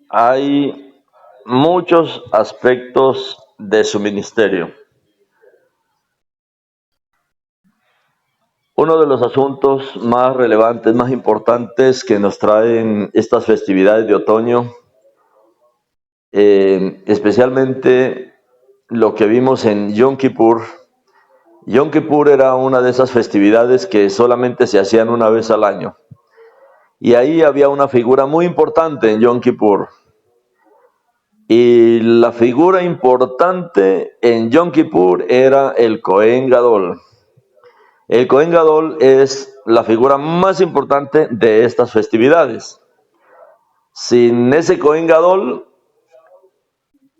Hay muchos aspectos de su ministerio. Uno de los asuntos más relevantes, más importantes que nos traen estas festividades de otoño, especialmente lo que vimos en Yom Kippur. Yom Kippur era una de esas festividades que solamente se hacían una vez al año. Y ahí había una figura muy importante en Yom Kippur. Y la figura importante en Yom Kippur era el Cohen Gadol. El Cohen Gadol es la figura más importante de estas festividades. Sin ese Cohen Gadol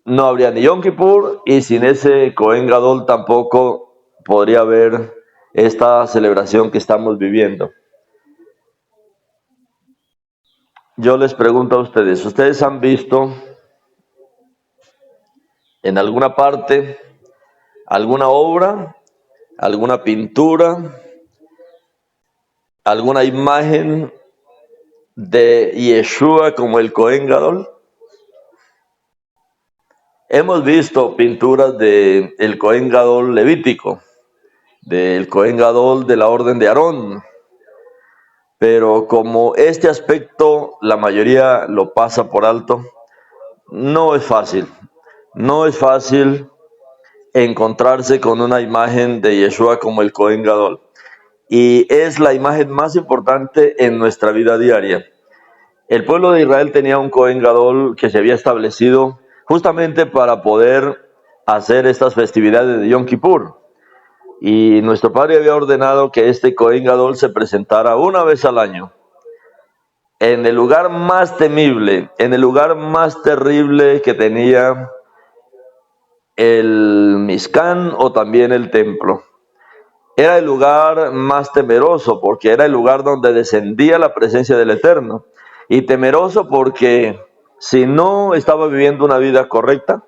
no habría ni Yom Kippur, y sin ese Cohen Gadol tampoco podría haber esta celebración que estamos viviendo. Yo les pregunto a ustedes, ¿ustedes han visto en alguna parte alguna obra, alguna pintura, alguna imagen de Yeshua como el Cohen Gadol? Hemos visto pinturas de el Cohen Gadol levítico, del Cohen Gadol de la orden de Aarón, pero como este aspecto la mayoría lo pasa por alto, no es fácil. No es fácil encontrarse con una imagen de Yeshua como el Cohen Gadol. Y es la imagen más importante en nuestra vida diaria. El pueblo de Israel tenía un Cohen Gadol que se había establecido justamente para poder hacer estas festividades de Yom Kippur. Y nuestro padre había ordenado que este Cohen Gadol se presentara una vez al año, en el lugar más temible, en el lugar más terrible que tenía el Mishkan o también el templo. Era el lugar más temeroso porque era el lugar donde descendía la presencia del Eterno. Y temeroso porque si no estaba viviendo una vida correcta,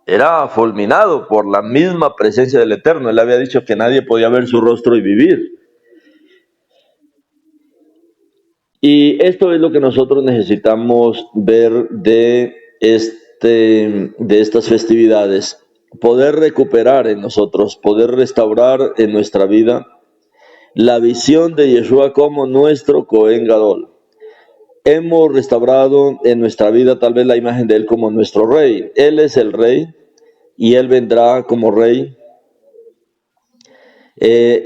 era fulminado por la misma presencia del Eterno. Él había dicho que nadie podía ver su rostro y vivir. Y esto es lo que nosotros necesitamos ver de estas festividades. Poder recuperar en nosotros, poder restaurar en nuestra vida la visión de Yeshua como nuestro Cohen Gadol. Hemos restaurado en nuestra vida tal vez la imagen de Él como nuestro Rey. Él es el Rey y Él vendrá como Rey.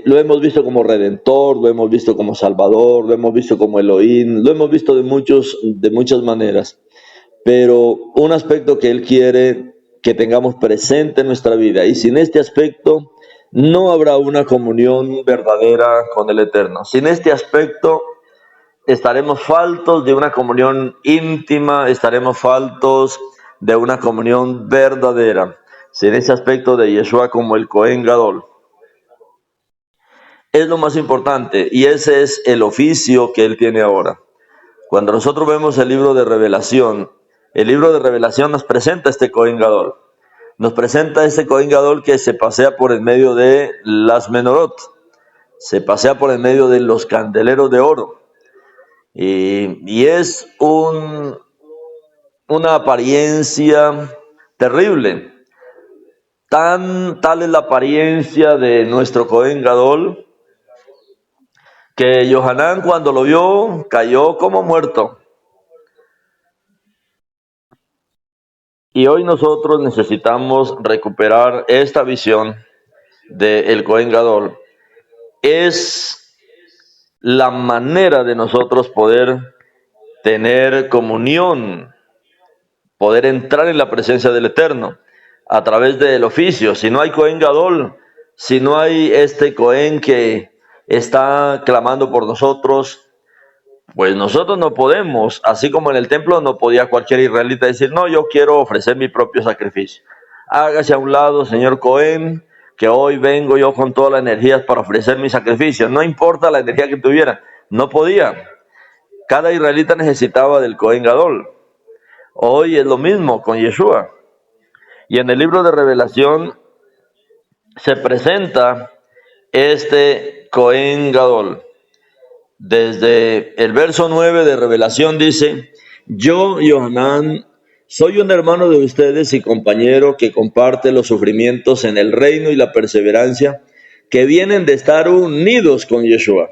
Lo hemos visto como Redentor, lo hemos visto como Salvador, lo hemos visto como Elohim, lo hemos visto de muchas maneras. Pero un aspecto que Él quiere que tengamos presente en nuestra vida, y sin este aspecto no habrá una comunión verdadera con el Eterno. Sin este aspecto estaremos faltos de una comunión íntima, estaremos faltos de una comunión verdadera. Sin ese aspecto de Yeshua como el Cohen Gadol. Es lo más importante y ese es el oficio que Él tiene ahora. Cuando nosotros vemos el libro de Revelación nos presenta este Cohen Gadol. Nos presenta este Cohen Gadol que se pasea por el medio de las menorot, se pasea por el medio de los candeleros de oro. Y es una apariencia terrible. Tal es la apariencia de nuestro Cohen Gadol que Yohanan cuando lo vio cayó como muerto. Y hoy nosotros necesitamos recuperar esta visión del Cohen Gadol. Es la manera de nosotros poder tener comunión, poder entrar en la presencia del Eterno a través del oficio. Si no hay Cohen Gadol, si no hay este Cohen que está clamando por nosotros, pues nosotros no podemos, así como en el templo no podía cualquier israelita decir, no, yo quiero ofrecer mi propio sacrificio. Hágase a un lado, señor Cohen, que hoy vengo yo con todas las energías para ofrecer mi sacrificio. No importa la energía que tuviera, no podía. Cada israelita necesitaba del Cohen Gadol. Hoy es lo mismo con Yeshua. Y en el libro de Revelación se presenta este Cohen Gadol. Desde el verso 9 de Revelación dice: yo, Johanán, soy un hermano de ustedes y compañero que comparte los sufrimientos en el reino y la perseverancia que vienen de estar unidos con Yeshua.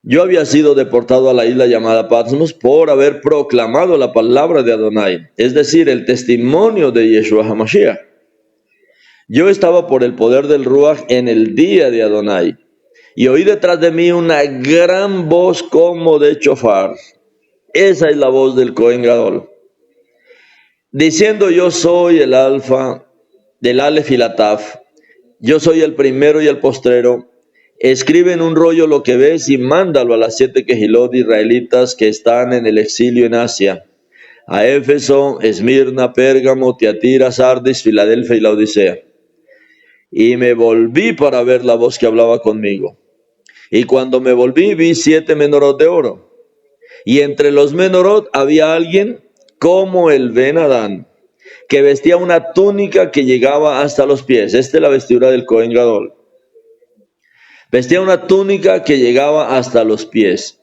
Yo había sido deportado a la isla llamada Patmos por haber proclamado la palabra de Adonai, es decir, el testimonio de Yeshua HaMashiach. Yo estaba por el poder del Ruach en el día de Adonai, y oí detrás de mí una gran voz como de chofar. Esa es la voz del Cohen Gadol, diciendo: yo soy el alfa, del Alef y la Taf, yo soy el primero y el postrero. Escribe en un rollo lo que ves y mándalo a las 7 quejilot israelitas que están en el exilio en Asia: a Éfeso, Esmirna, Pérgamo, Tiatira, Sardis, Filadelfia y la Odisea. Y me volví para ver la voz que hablaba conmigo. Y cuando me volví, vi 7 menorot de oro. Y entre los menorot había alguien como el Ben Adán, que vestía una túnica que llegaba hasta los pies. Esta es la vestidura del Cohen Gadol. Vestía una túnica que llegaba hasta los pies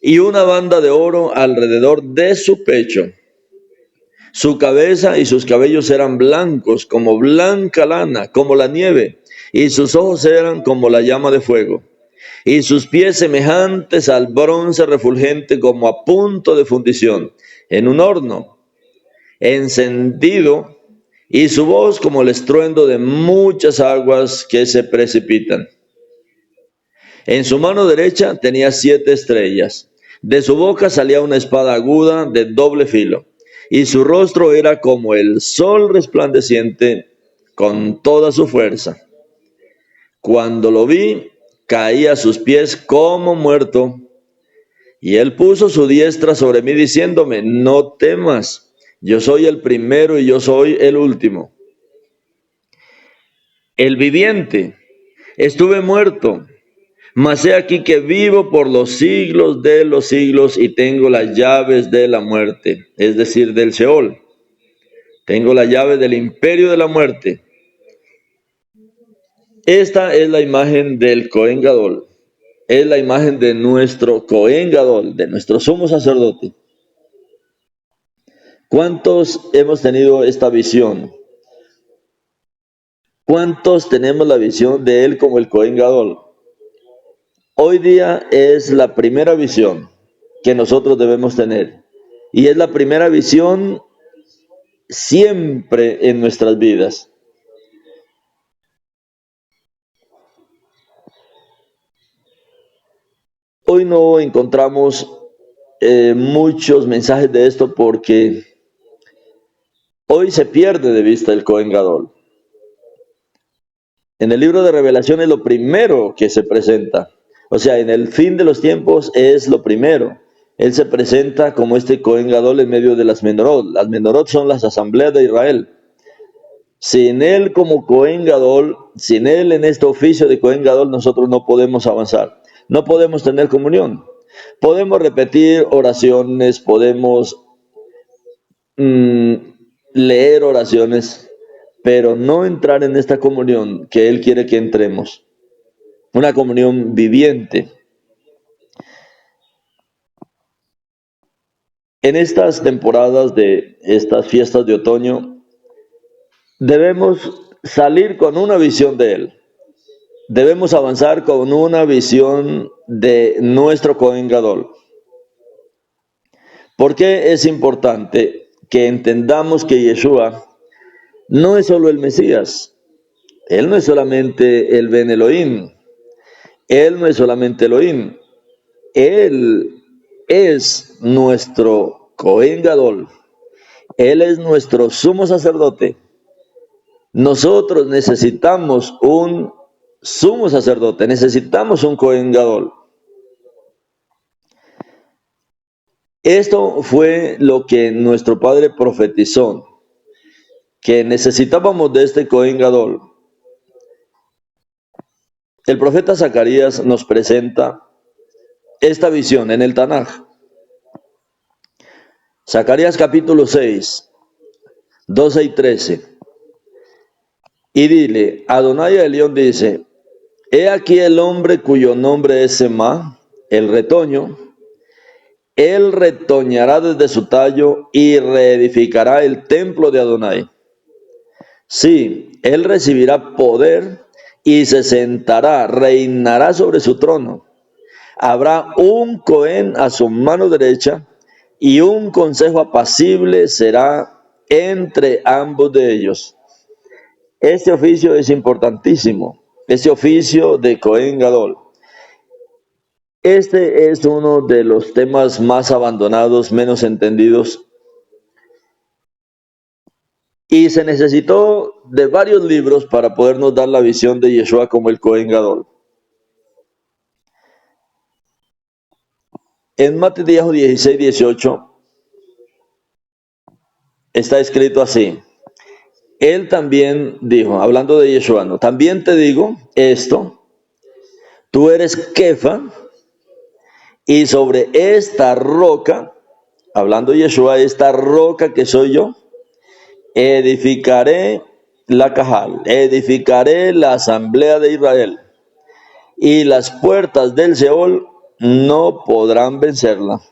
y una banda de oro alrededor de su pecho. Su cabeza y sus cabellos eran blancos como blanca lana, como la nieve, y sus ojos eran como la llama de fuego, y sus pies semejantes al bronce refulgente como a punto de fundición en un horno encendido, y su voz como el estruendo de muchas aguas que se precipitan. En su mano derecha tenía 7 estrellas. De su boca salía una espada aguda de doble filo, y su rostro era como el sol resplandeciente con toda su fuerza. Cuando lo vi, caí a sus pies como muerto, y él puso su diestra sobre mí diciéndome: no temas, yo soy el primero y yo soy el último, el viviente. Estuve muerto, mas he aquí que vivo por los siglos de los siglos y tengo las llaves de la muerte, es decir, del Sheol. Tengo la llave del imperio de la muerte. Esta es la imagen del Cohen Gadol. Es la imagen de nuestro Cohen Gadol, de nuestro sumo sacerdote. ¿Cuántos hemos tenido esta visión? ¿Cuántos tenemos la visión de él como el Cohen Gadol? Hoy día es la primera visión que nosotros debemos tener. Y es la primera visión siempre en nuestras vidas. Hoy no encontramos muchos mensajes de esto porque hoy se pierde de vista el Cohen Gadol. En el libro de Revelación es lo primero que se presenta. O sea, en el fin de los tiempos es lo primero. Él se presenta como este Cohen Gadol en medio de las menorot. Las menorot son las asambleas de Israel. Sin él como Cohen Gadol, sin él en este oficio de Cohen Gadol, nosotros no podemos avanzar. No podemos tener comunión. Podemos repetir oraciones, podemos leer oraciones, pero no entrar en esta comunión que Él quiere que entremos. Una comunión viviente. En estas temporadas de estas fiestas de otoño, debemos salir con una visión de Él. Debemos avanzar con una visión de nuestro Cohen Gadol. ¿Por qué es importante que entendamos que Yeshua no es solo el Mesías? Él no es solamente el Ben Elohim. Él no es solamente Elohim. Él es nuestro Cohen Gadol. Él es nuestro sumo sacerdote. Nosotros necesitamos un sumo sacerdote, necesitamos un Cohen Gadol. Esto fue lo que nuestro padre profetizó, que necesitábamos de este Cohen Gadol. El profeta Zacarías nos presenta esta visión en el Tanaj. Zacarías capítulo 6, 12 y 13. Y dile: Adonai el León dice: He aquí el hombre cuyo nombre es Semá, el retoño. Él retoñará desde su tallo y reedificará el templo de Adonai. Sí, él recibirá poder y se sentará, reinará sobre su trono. Habrá un Cohen a su mano derecha y un consejo apacible será entre ambos de ellos. Este oficio es importantísimo, este oficio de Cohen Gadol. Este es uno de los temas más abandonados, menos entendidos, y se necesitó de varios libros para podernos dar la visión de Yeshua como el Cohen Gadol. En Mateo 16:18 está escrito así. Él también dijo, hablando de Yeshua, ¿no? También te digo esto, tú eres Kefa, y sobre esta roca, hablando de Yeshua, esta roca que soy yo, edificaré la Cajal, edificaré la asamblea de Israel, y las puertas del Seol no podrán vencerla.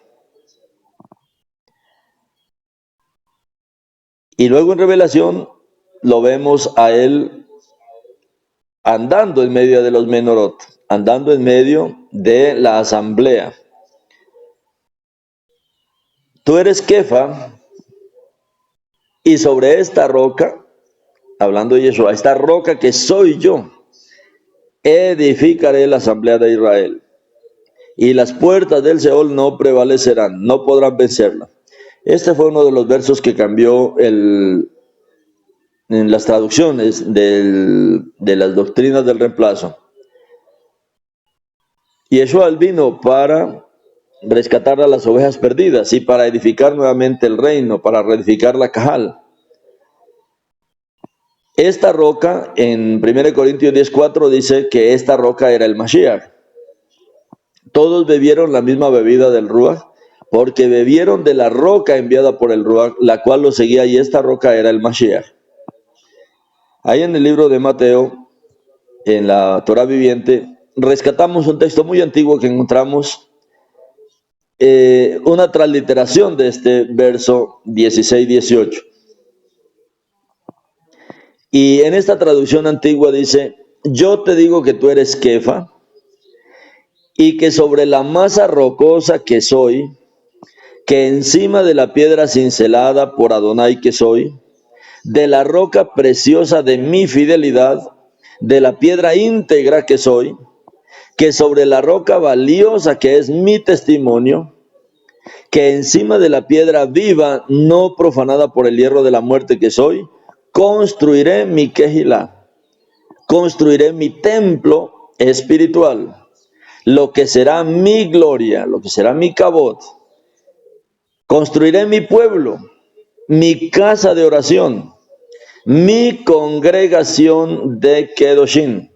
Y luego en Revelación lo vemos a él andando en medio de los menorot, andando en medio de la asamblea. Tú eres Kefa, y sobre esta roca, hablando de Yeshua, esta roca que soy yo, edificaré la asamblea de Israel. Y las puertas del Seol no prevalecerán, no podrán vencerla. Este fue uno de los versos que cambió en las traducciones de las doctrinas del reemplazo. Yeshua vino para rescatar a las ovejas perdidas y para edificar nuevamente el reino, para reedificar la Cajal. Esta roca, en 1 Corintios 10:4 dice que esta roca era el Mashiach. Todos bebieron la misma bebida del Ruach, porque bebieron de la roca enviada por el Ruach, la cual lo seguía, y esta roca era el Mashiach. Ahí en el libro de Mateo, en la Torah viviente, rescatamos un texto muy antiguo que encontramos, una transliteración de este verso 16-18. Y en esta traducción antigua dice, yo te digo que tú eres Kefa, y que sobre la masa rocosa que soy, que encima de la piedra cincelada por Adonai que soy, de la roca preciosa de mi fidelidad, de la piedra íntegra que soy, que sobre la roca valiosa que es mi testimonio, que encima de la piedra viva, no profanada por el hierro de la muerte que soy, construiré mi quejilá, construiré mi templo espiritual, lo que será mi gloria, lo que será mi cabot. Construiré mi pueblo, mi casa de oración, mi congregación de Kedoshim,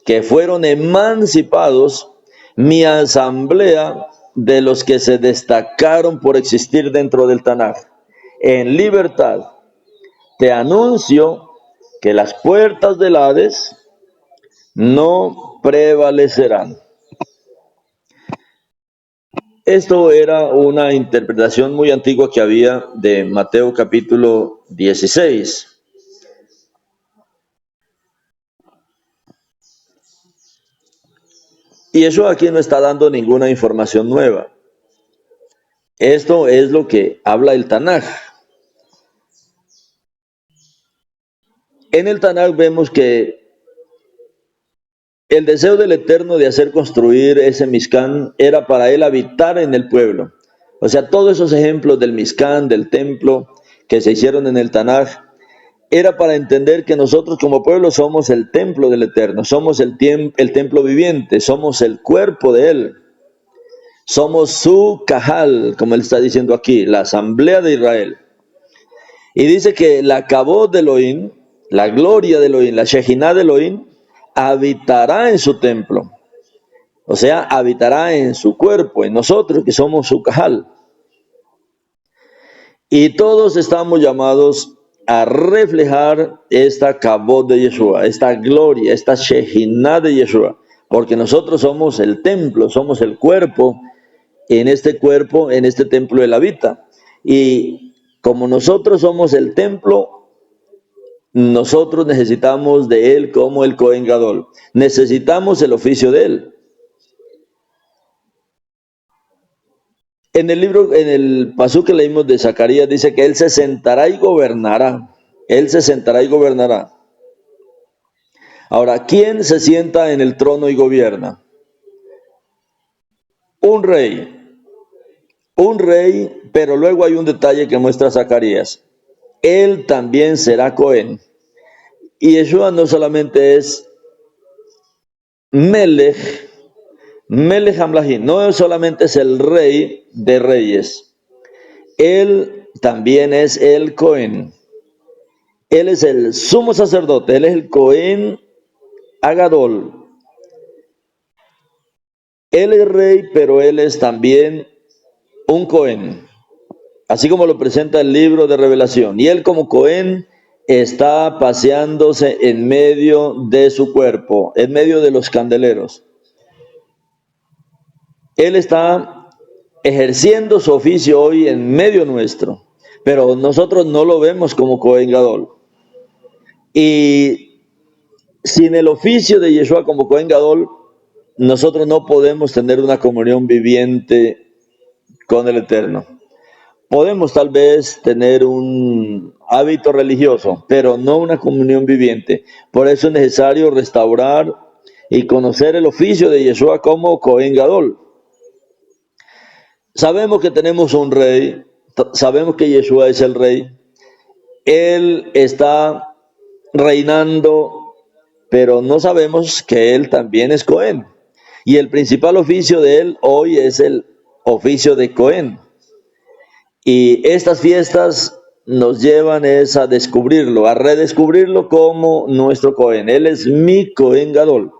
que fueron emancipados, mi asamblea de los que se destacaron por existir dentro del Tanaj. En libertad te anuncio que las puertas del Hades no prevalecerán. Esto era una interpretación muy antigua que había de Mateo capítulo 16. Y eso aquí no está dando ninguna información nueva. Esto es lo que habla el Tanaj. En el Tanaj vemos que el deseo del Eterno de hacer construir ese Mishkan era para él habitar en el pueblo. O sea, todos esos ejemplos del Mishkan, del templo que se hicieron en el Tanaj, era para entender que nosotros como pueblo somos el templo del Eterno, somos el templo viviente, somos el cuerpo de él. Somos su Cajal, como él está diciendo aquí, la asamblea de Israel. Y dice que la Kabod de Elohim, la gloria de Elohim, la Shejinah de Elohim, habitará en su templo. O sea, habitará en su cuerpo, en nosotros que somos su Cajal. Y todos estamos llamados a reflejar esta kabod de Yeshua, esta gloria, esta Shekinah de Yeshua, porque nosotros somos el templo, somos el cuerpo, en este templo él habita. Y como nosotros somos el templo, nosotros necesitamos de él como el Cohen Gadol. Necesitamos el oficio de él. En el pasú que leímos de Zacarías dice que él se sentará y gobernará. Él se sentará y gobernará. Ahora, ¿quién se sienta en el trono y gobierna? Un rey. Un rey, pero luego hay un detalle que muestra Zacarías. Él también será Cohen. Y Yeshua no solamente es Melech, Melech Hamlahim, no solamente es el rey de reyes. Él también es el Cohen. Él es el sumo sacerdote, él es el Cohen Agadol. Él es rey, pero él es también un Cohen, así como lo presenta el libro de Revelación. Y él como Cohen está paseándose en medio de su cuerpo, en medio de los candeleros. Él está ejerciendo su oficio hoy en medio nuestro, pero nosotros no lo vemos como Cohen Gadol. Y sin el oficio de Yeshua como Cohen Gadol, nosotros no podemos tener una comunión viviente con el Eterno. Podemos tal vez tener un hábito religioso, pero no una comunión viviente. Por eso es necesario restaurar y conocer el oficio de Yeshua como Cohen Gadol. Sabemos que tenemos un rey, sabemos que Yeshua es el rey. Él está reinando, pero no sabemos que él también es Cohen. Y el principal oficio de él hoy es el oficio de Cohen. Y estas fiestas nos llevan a descubrirlo, a redescubrirlo como nuestro Cohen. Él es mi Cohen Gadol.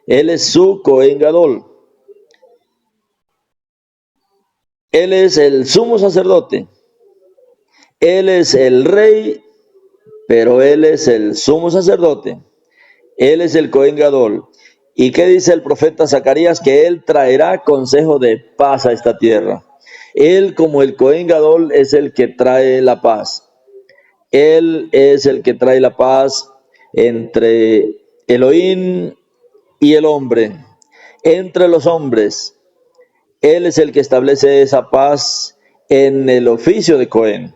Él es su Cohen Gadol. Él es el sumo sacerdote. Él es el rey, pero él es el sumo sacerdote. Él es el Cohen Gadol. ¿Y qué dice el profeta Zacarías? Que él traerá consejo de paz a esta tierra. Él, como el Cohen Gadol, es el que trae la paz. Él es el que trae la paz entre Elohim y el hombre, entre los hombres. Él es el que establece esa paz en el oficio de Cohen.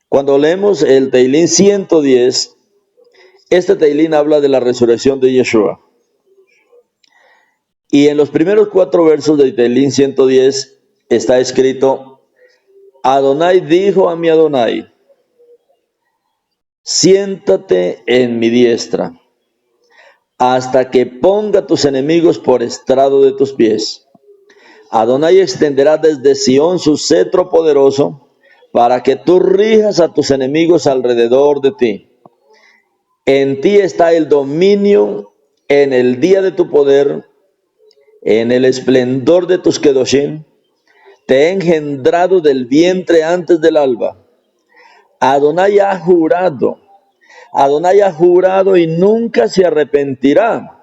Cuando leemos el Teilín 110, este Teilín habla de la resurrección de Yeshua. Y en los primeros 4 versos del Teilín 110 está escrito: Adonai dijo a mi Adonai, siéntate en mi diestra, hasta que ponga tus enemigos por estrado de tus pies. Adonai extenderá desde Sión su cetro poderoso, para que tú rijas a tus enemigos alrededor de ti. En ti está el dominio en el día de tu poder, en el esplendor de tus kedoshim. Te he engendrado del vientre antes del alba. Adonai ha jurado y nunca se arrepentirá.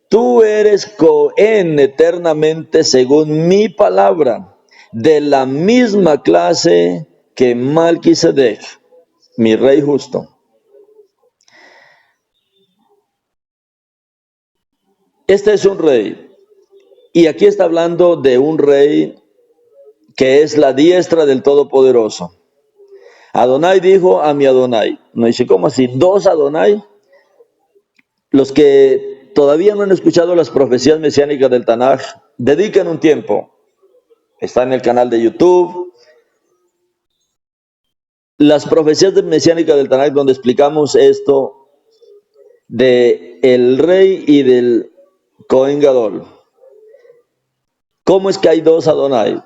Tú eres Cohen eternamente según mi palabra, de la misma clase que Malquisedec, mi rey justo. Este es un rey, y aquí está hablando de un rey que es la diestra del Todopoderoso. Adonai dijo a mi Adonai. No dice, ¿cómo así? ¿2 Adonai? Los que todavía no han escuchado las profecías mesiánicas del Tanaj, dediquen un tiempo. Está en el canal de YouTube. Las profecías mesiánicas del Tanaj, donde explicamos esto de el rey y del Cohen Gadol. ¿Cómo es que hay 2 Adonai?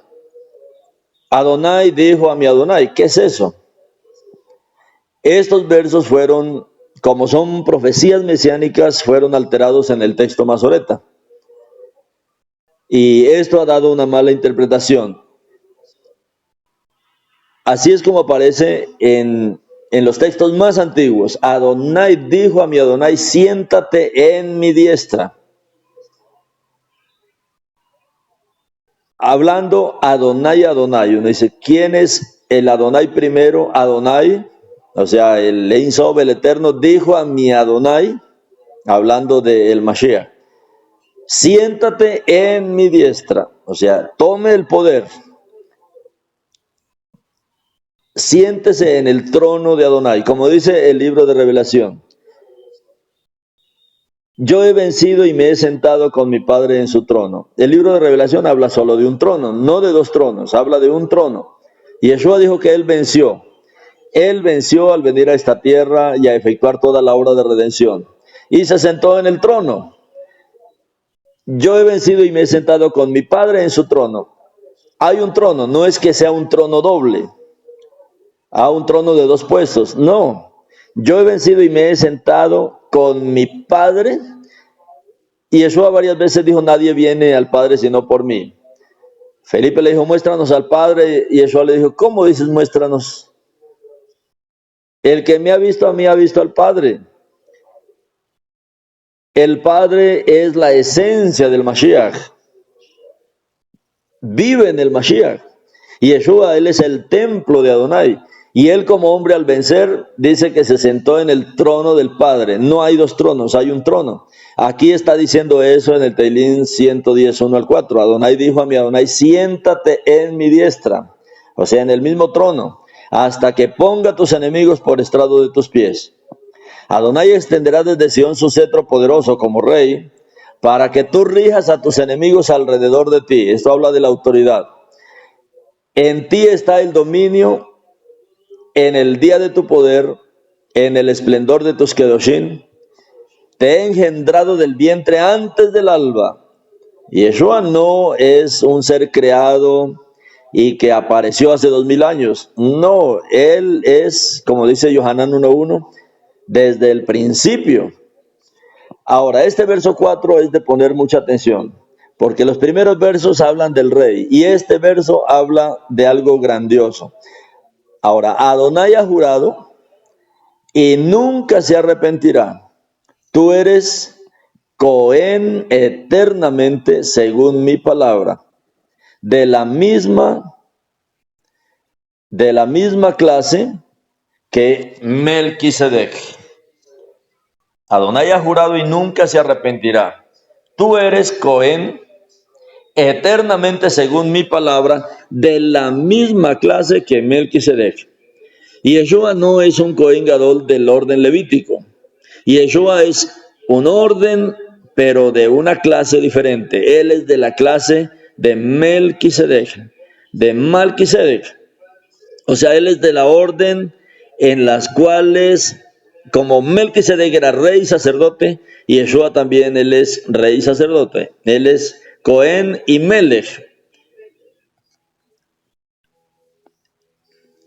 Adonai dijo a mi Adonai. ¿Qué es eso? Estos versos fueron, como son profecías mesiánicas, fueron alterados en el texto Masoreta. Y esto ha dado una mala interpretación. Así es como aparece en en los textos más antiguos, Adonai dijo a mi Adonai, siéntate en mi diestra. Hablando Adonai, Adonai, uno dice, ¿quién es el Adonai primero? Adonai, o sea, el Ein Sof, el Eterno, dijo a mi Adonai, hablando del Mashiach, siéntate en mi diestra, o sea, tome el poder, siéntese en el trono de Adonai, como dice el libro de Revelación. Yo he vencido y me he sentado con mi Padre en su trono. El libro de Revelación habla solo de un trono, no de dos tronos, habla de un trono. Y Yeshua dijo que él venció. Él venció al venir a esta tierra y a efectuar toda la obra de redención. Y se sentó en el trono. Yo he vencido y me he sentado con mi Padre en su trono. Hay un trono, no es que sea un trono doble, un trono de dos puestos, no. Yo he vencido y me he sentado con mi Padre. Y Yeshua varias veces dijo, nadie viene al Padre sino por mí. Felipe le dijo, muéstranos al Padre. Y Yeshua le dijo, ¿cómo dices muéstranos? El que me ha visto a mí ha visto al Padre. El Padre es la esencia del Mashiach. Vive en el Mashiach. Y Yeshua, él es el templo de Adonai. Y él como hombre al vencer, dice que se sentó en el trono del Padre. No hay dos tronos, hay un trono. Aquí está diciendo eso en el Teilín 110, 1 al 4. Adonai dijo a mi Adonai, siéntate en mi diestra. O sea, en el mismo trono, hasta que ponga tus enemigos por estrado de tus pies. Adonai extenderá desde Sión su cetro poderoso como rey, para que tú rijas a tus enemigos alrededor de ti. Esto habla de la autoridad. En ti está el dominio, en el día de tu poder, en el esplendor de tus kedoshim. Te he engendrado del vientre antes del alba. Yeshua no es un ser creado y que apareció hace 2000 años. No, él es, como dice Yohanan 1.1, desde el principio. Ahora, este verso 4 es de poner mucha atención, porque los primeros versos hablan del rey y este verso habla de algo grandioso. Ahora, Adonai ha jurado y nunca se arrepentirá. Tú eres Cohen eternamente según mi palabra, de la misma clase que Melquisedec. Adonai ha jurado y nunca se arrepentirá. Tú eres Cohen eternamente según mi palabra, de la misma clase que Melquisedec. Y Yeshua no es un Cohen Gadol del orden levítico. Y Yeshua es un orden, pero de una clase diferente. Él es de la clase de Melquisedec, de Malquisedec. O sea, él es de la orden en las cuales, como Melquisedec era rey y sacerdote, y Yeshua también, él es rey y sacerdote. Él es Cohen y Melech.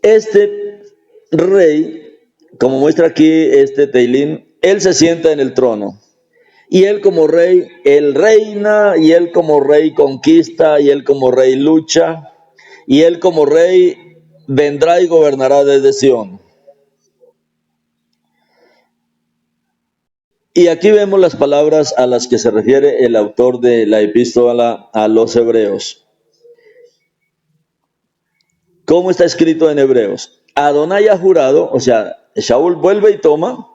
Este rey, como muestra aquí este Teilín, él se sienta en el trono. Y él como rey, él reina, y él como rey conquista, y él como rey lucha, y él como rey vendrá y gobernará desde Sión. Y aquí vemos las palabras a las que se refiere el autor de la epístola a los hebreos. ¿Cómo está escrito en Hebreos? Adonai ha jurado, o sea, Shaul vuelve y toma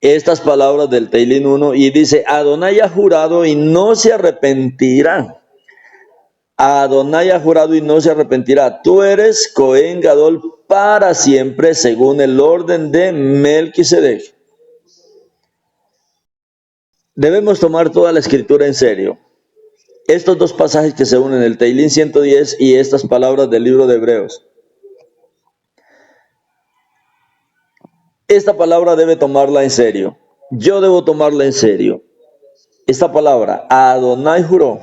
estas palabras del Teilín 1 y dice, Adonai ha jurado y no se arrepentirá. Adonai ha jurado y no se arrepentirá. Tú eres Cohen Gadol para siempre según el orden de Melquisedec. Debemos tomar toda la escritura en serio. Estos dos pasajes que se unen, el Teilín 110 y estas palabras del libro de Hebreos. Esta palabra debe tomarla en serio. Yo debo tomarla en serio. Esta palabra, Adonai juró.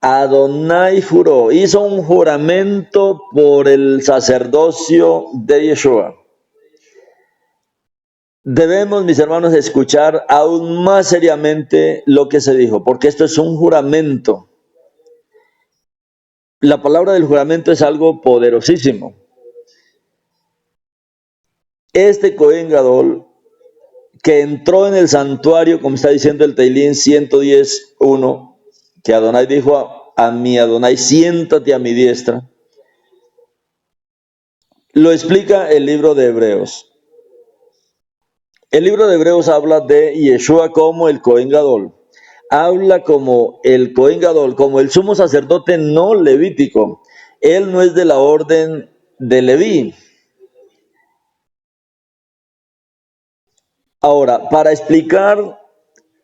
Adonai juró, hizo un juramento por el sacerdocio de Yeshua. Debemos, mis hermanos, escuchar aún más seriamente lo que se dijo, porque esto es un juramento. La palabra del juramento es algo poderosísimo. este Cohen Gadol que entró en el santuario, como está diciendo el Teilín 110:1, que Adonai dijo a mi Adonai, siéntate a mi diestra, lo explica el libro de Hebreos. El libro de Hebreos habla de Yeshua como el Cohen Gadol. Habla como el Cohen Gadol, como el sumo sacerdote no levítico. Él no es de la orden de Leví. Ahora, para explicar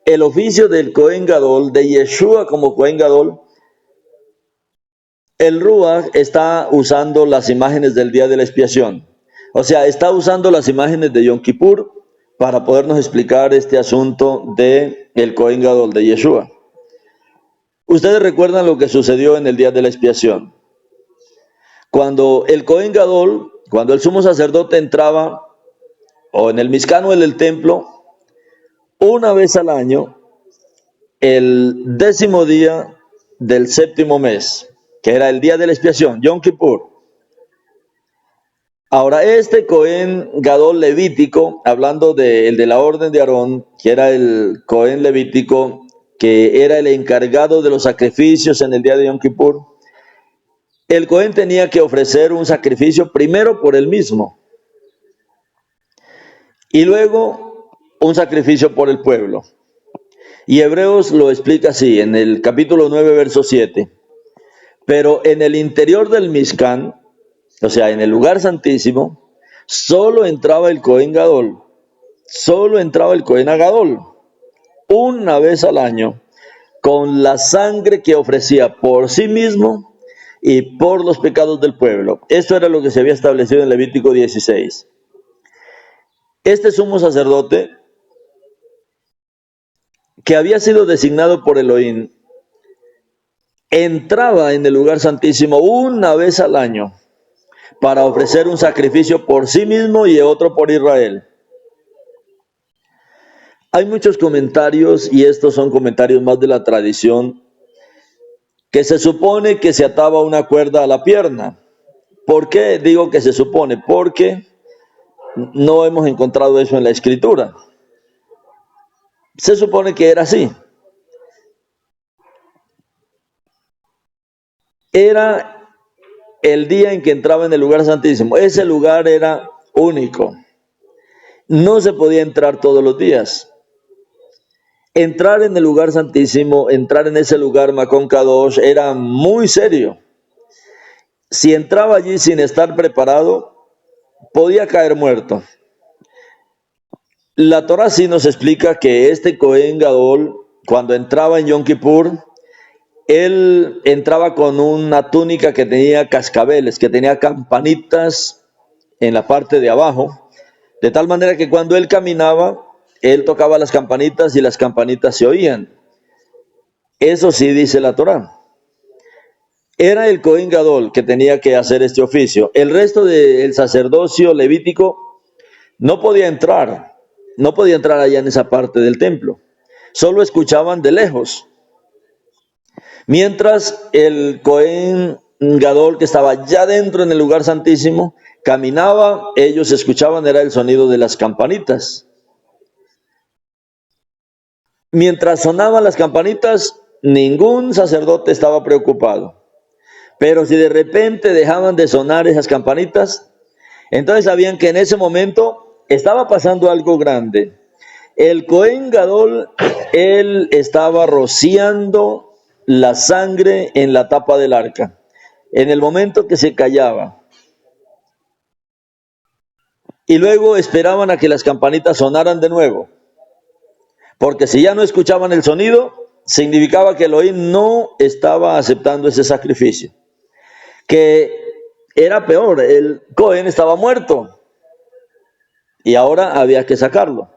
el oficio del Cohen Gadol, de Yeshua como Cohen Gadol, el Ruach está usando las imágenes del día de la expiación. O sea, está usando las imágenes de Yom Kippur para podernos explicar este asunto de el Cohen Gadol de Yeshua. Ustedes recuerdan lo que sucedió en el día de la expiación. Cuando el Cohen Gadol, cuando el sumo sacerdote entraba o en el Mishkan o en el templo, una vez al año, el 10º día del 7º mes, que era el día de la expiación, Yom Kippur. Ahora, este Cohen Gadol levítico, hablando de la orden de Aarón, que era el Cohen levítico, que era el encargado de los sacrificios en el día de Yom Kippur, el Cohen tenía que ofrecer un sacrificio primero por él mismo y luego un sacrificio por el pueblo. Y Hebreos lo explica así, en el capítulo 9, verso 7. Pero en el interior del Mishkan, o sea, en el lugar santísimo, solo entraba el Cohen Gadol, solo entraba el Cohen Gadol, una vez al año, con la sangre que ofrecía por sí mismo y por los pecados del pueblo. Esto era lo que se había establecido en Levítico 16. Este sumo sacerdote, que había sido designado por Elohim, entraba en el lugar santísimo una vez al año para ofrecer un sacrificio por sí mismo y otro por Israel. Hay muchos comentarios, y estos son comentarios más de la tradición, que se supone que se ataba una cuerda a la pierna. ¿Por qué digo que se supone? Porque no hemos encontrado eso en la escritura. Se supone que era así. Era el día en que entraba en el lugar santísimo. Ese lugar era único. No se podía entrar todos los días. Entrar en el lugar santísimo, entrar en ese lugar Makon Kadosh, era muy serio. Si entraba allí sin estar preparado, podía caer muerto. La Torah sí nos explica que este Cohen Gadol, cuando entraba en Yom Kippur, él entraba con una túnica que tenía cascabeles, que tenía campanitas en la parte de abajo, de tal manera que cuando él caminaba, él tocaba las campanitas y las campanitas se oían. Eso sí dice la Torah. Era el Cohen Gadol que tenía que hacer este oficio. El resto del sacerdocio levítico no podía entrar allá en esa parte del templo. Solo escuchaban de lejos. Mientras el Cohen Gadol, que estaba ya dentro en el lugar santísimo, caminaba, ellos escuchaban, era el sonido de las campanitas. Mientras sonaban las campanitas, ningún sacerdote estaba preocupado. Pero si de repente dejaban de sonar esas campanitas, entonces sabían que en ese momento estaba pasando algo grande. El Cohen Gadol, él estaba rociando la sangre en la tapa del arca. En el momento que se callaba. Y luego esperaban a que las campanitas sonaran de nuevo. Porque si ya no escuchaban el sonido, significaba que Elohim no estaba aceptando ese sacrificio. Que era peor, el Cohen estaba muerto. Y ahora había que sacarlo.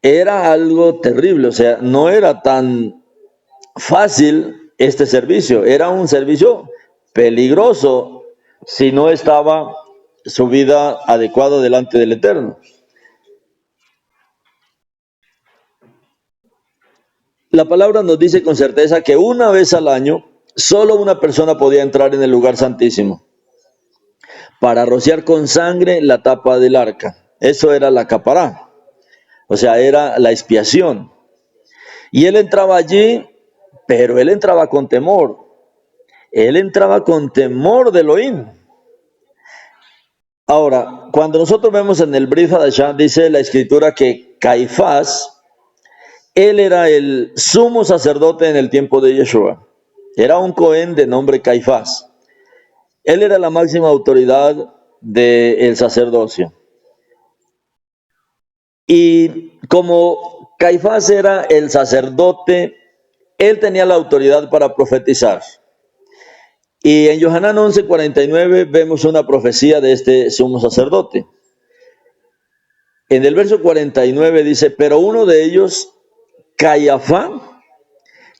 Era algo terrible, o sea, no era tan fácil este servicio. Era un servicio peligroso si no estaba su vida adecuada delante del Eterno. La palabra nos dice con certeza que una vez al año solo una persona podía entrar en el lugar santísimo para rociar con sangre la tapa del arca. Eso era la capará, o sea, era la expiación. Y él entraba allí, pero él entraba con temor. Él entraba con temor de Elohim. Ahora, cuando nosotros vemos en el Brit Hadashah, dice la escritura que Caifás, él era el sumo sacerdote en el tiempo de Yeshua. Era un Cohen de nombre Caifás. Él era la máxima autoridad del sacerdocio. Y como Caifás era el sacerdote, él tenía la autoridad para profetizar. Y en Yohanan 11:49 vemos una profecía de este sumo sacerdote. En el verso 49 dice, pero uno de ellos, Caifás,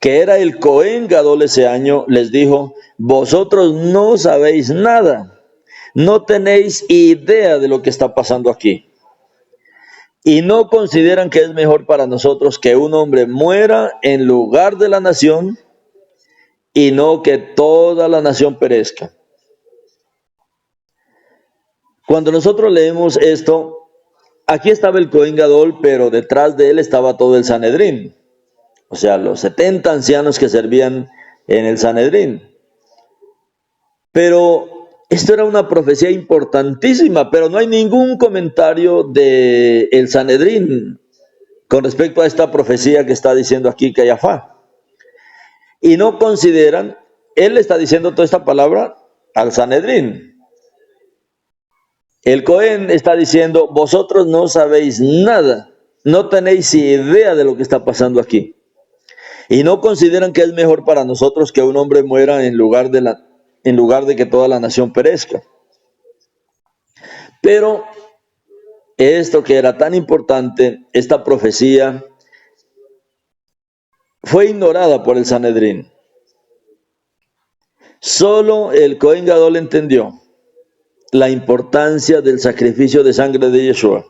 que era el Cohen Gadol ese año, les dijo, vosotros no sabéis nada, no tenéis idea de lo que está pasando aquí. Y no consideran que es mejor para nosotros que un hombre muera en lugar de la nación y no que toda la nación perezca. Cuando nosotros leemos esto, aquí estaba el Cohen Gadol, pero detrás de él estaba todo el Sanedrín. O sea, los 70 ancianos que servían en el Sanedrín. Pero esto era una profecía importantísima, pero no hay ningún comentario del Sanedrín con respecto a esta profecía que está diciendo aquí Caifás. Y no consideran, él está diciendo toda esta palabra al Sanedrín. El Cohen está diciendo, vosotros no sabéis nada, no tenéis idea de lo que está pasando aquí. Y no consideran que es mejor para nosotros que un hombre muera en lugar de que toda la nación perezca. Pero esto que era tan importante, esta profecía, fue ignorada por el Sanedrín. Solo el Cohen Gadol entendió la importancia del sacrificio de sangre de Yeshua.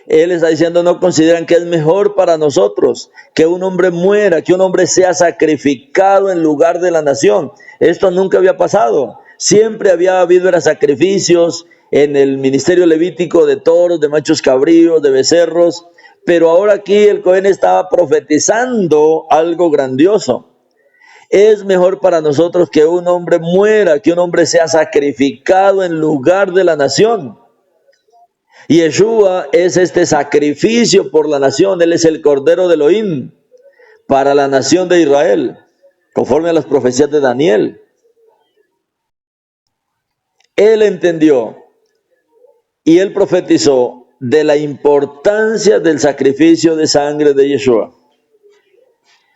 Él está diciendo, no consideran que es mejor para nosotros que un hombre muera, que un hombre sea sacrificado en lugar de la nación. Esto nunca había pasado. Siempre había habido sacrificios en el ministerio levítico de toros, de machos cabríos, de becerros. Pero ahora aquí el Cohen estaba profetizando algo grandioso. Es mejor para nosotros que un hombre muera, que un hombre sea sacrificado en lugar de la nación. Y Yeshua es este sacrificio por la nación. Él es el Cordero de Elohim para la nación de Israel, conforme a las profecías de Daniel. Él entendió y él profetizó de la importancia del sacrificio de sangre de Yeshua.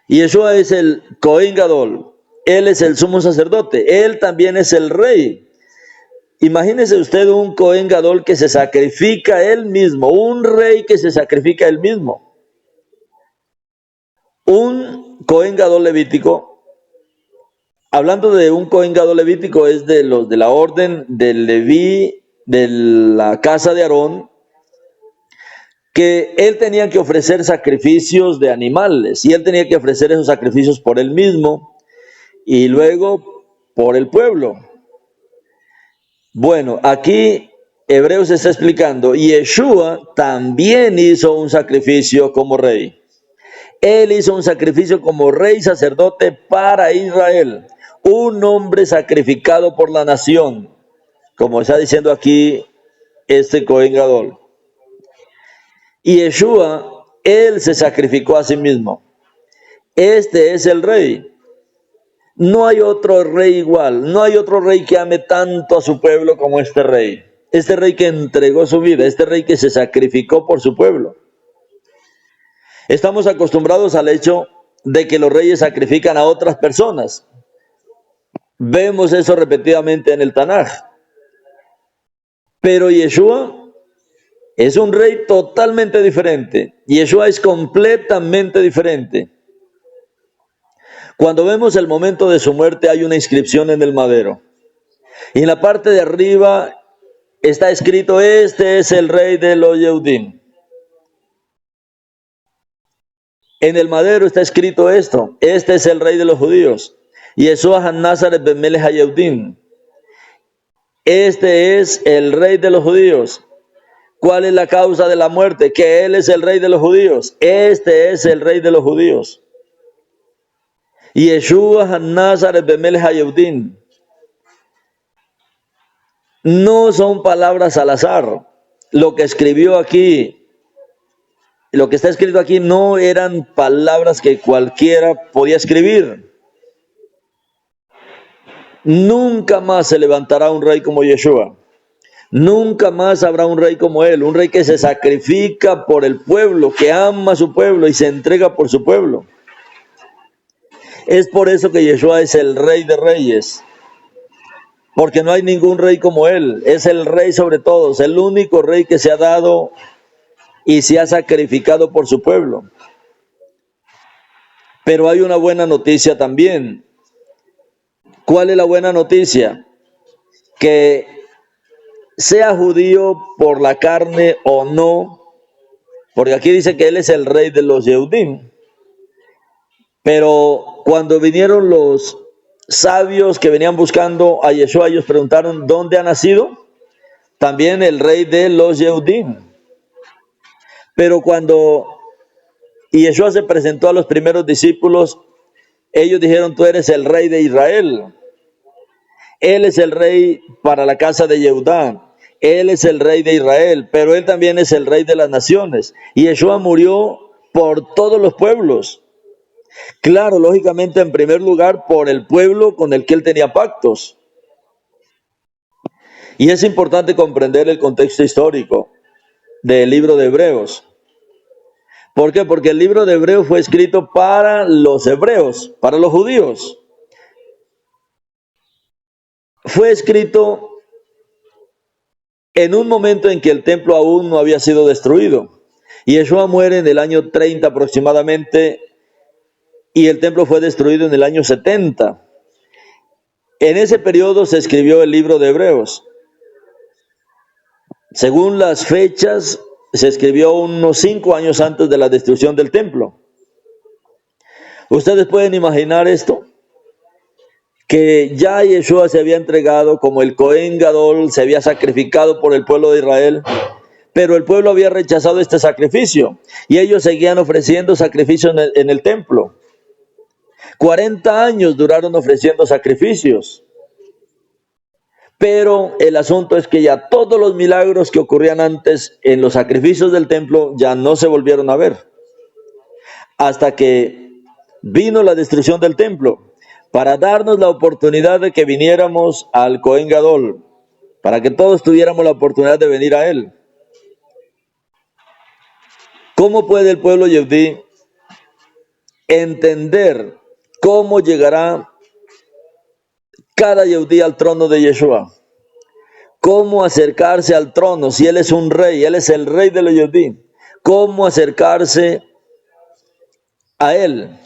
Y Yeshua es el Cohen Gadol, él es el sumo sacerdote, él también es el rey. Imagínese usted un Cohen Gadol que se sacrifica él mismo, un rey que se sacrifica él mismo. Un Cohen Gadol levítico, hablando de un Cohen Gadol levítico, es de los de la orden del Leví, de la casa de Aarón, que él tenía que ofrecer sacrificios de animales, y él tenía que ofrecer esos sacrificios por él mismo, y luego por el pueblo. Bueno, aquí Hebreos está explicando, y Yeshua también hizo un sacrificio como rey. Él hizo un sacrificio como rey sacerdote para Israel, un hombre sacrificado por la nación, como está diciendo aquí este Cohen Gadol. Y Yeshua, él se sacrificó a sí mismo. Este es el rey. No hay otro rey igual, no hay otro rey que ame tanto a su pueblo como este rey. Este rey que entregó su vida, este rey que se sacrificó por su pueblo. Estamos acostumbrados al hecho de que los reyes sacrifican a otras personas. Vemos eso repetidamente en el Tanaj. Pero Yeshua es un rey totalmente diferente. Yeshua es completamente diferente. Cuando vemos el momento de su muerte, hay una inscripción en el madero. Y en la parte de arriba está escrito, este es el rey de los Yehudim. En el madero está escrito esto, este es el rey de los judíos. Yeshua HaNazaret ben Melech HaYehudim. Este es el rey de los judíos. ¿Cuál es la causa de la muerte? Que Él es el Rey de los judíos. Este es el Rey de los judíos. Yeshua HaNazaret Bemelech HaYehudim. No son palabras al azar. Lo que escribió aquí, lo que está escrito aquí no eran palabras que cualquiera podía escribir. Nunca más se levantará un rey como Yeshua. Nunca más habrá un rey como él, un rey que se sacrifica por el pueblo, que ama a su pueblo y se entrega por su pueblo. Es por eso que Yeshua es el Rey de Reyes, porque no hay ningún rey como él. Es el rey sobre todos, el único rey que se ha dado y se ha sacrificado por su pueblo. Pero hay una buena noticia también. ¿Cuál es la buena noticia? Que sea judío por la carne o no, porque aquí dice que él es el rey de los Yehudim. Pero cuando vinieron los sabios que venían buscando a Yeshua, ellos preguntaron, ¿dónde ha nacido? También el rey de los Yehudim. Pero cuando Yeshua se presentó a los primeros discípulos, ellos dijeron, tú eres el rey de Israel. Él es el rey para la casa de Yehudá. Él es el rey de Israel, pero él también es el rey de las naciones. Y Yeshua murió por todos los pueblos. Claro, lógicamente, en primer lugar, por el pueblo con el que él tenía pactos. Y es importante comprender el contexto histórico del libro de Hebreos. ¿Por qué? Porque el libro de Hebreos fue escrito para los hebreos, para los judíos. Fue escrito en un momento en que el templo aún no había sido destruido. Y Yeshua muere en el año 30 aproximadamente, y el templo fue destruido en el año 70. En ese periodo se escribió el libro de Hebreos. Según las fechas, se escribió unos 5 años antes de la destrucción del templo. ¿Ustedes pueden imaginar esto? Que ya Yeshua se había entregado como el Cohen Gadol, se había sacrificado por el pueblo de Israel, pero el pueblo había rechazado este sacrificio y ellos seguían ofreciendo sacrificios en el templo. 40 años duraron ofreciendo sacrificios. Pero el asunto es que ya todos los milagros que ocurrían antes en los sacrificios del templo ya no se volvieron a ver. Hasta que vino la destrucción del templo para darnos la oportunidad de que viniéramos al Cohen Gadol, para que todos tuviéramos la oportunidad de venir a él. ¿Cómo puede el pueblo yehudí entender cómo llegará cada yehudí al trono de Yeshua? ¿Cómo acercarse al trono si él es un rey? Él es el rey de los yehudí. ¿Cómo acercarse a él?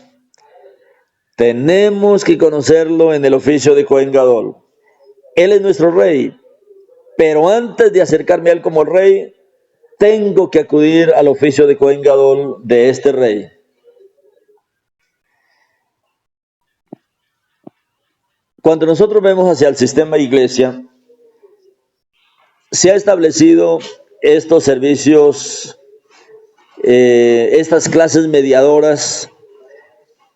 Tenemos que conocerlo en el oficio de Cohen Gadol. Él es nuestro rey, pero antes de acercarme a él como rey, tengo que acudir al oficio de Cohen Gadol de este rey. Cuando nosotros vemos hacia el sistema iglesia, se ha establecido estos servicios, estas clases mediadoras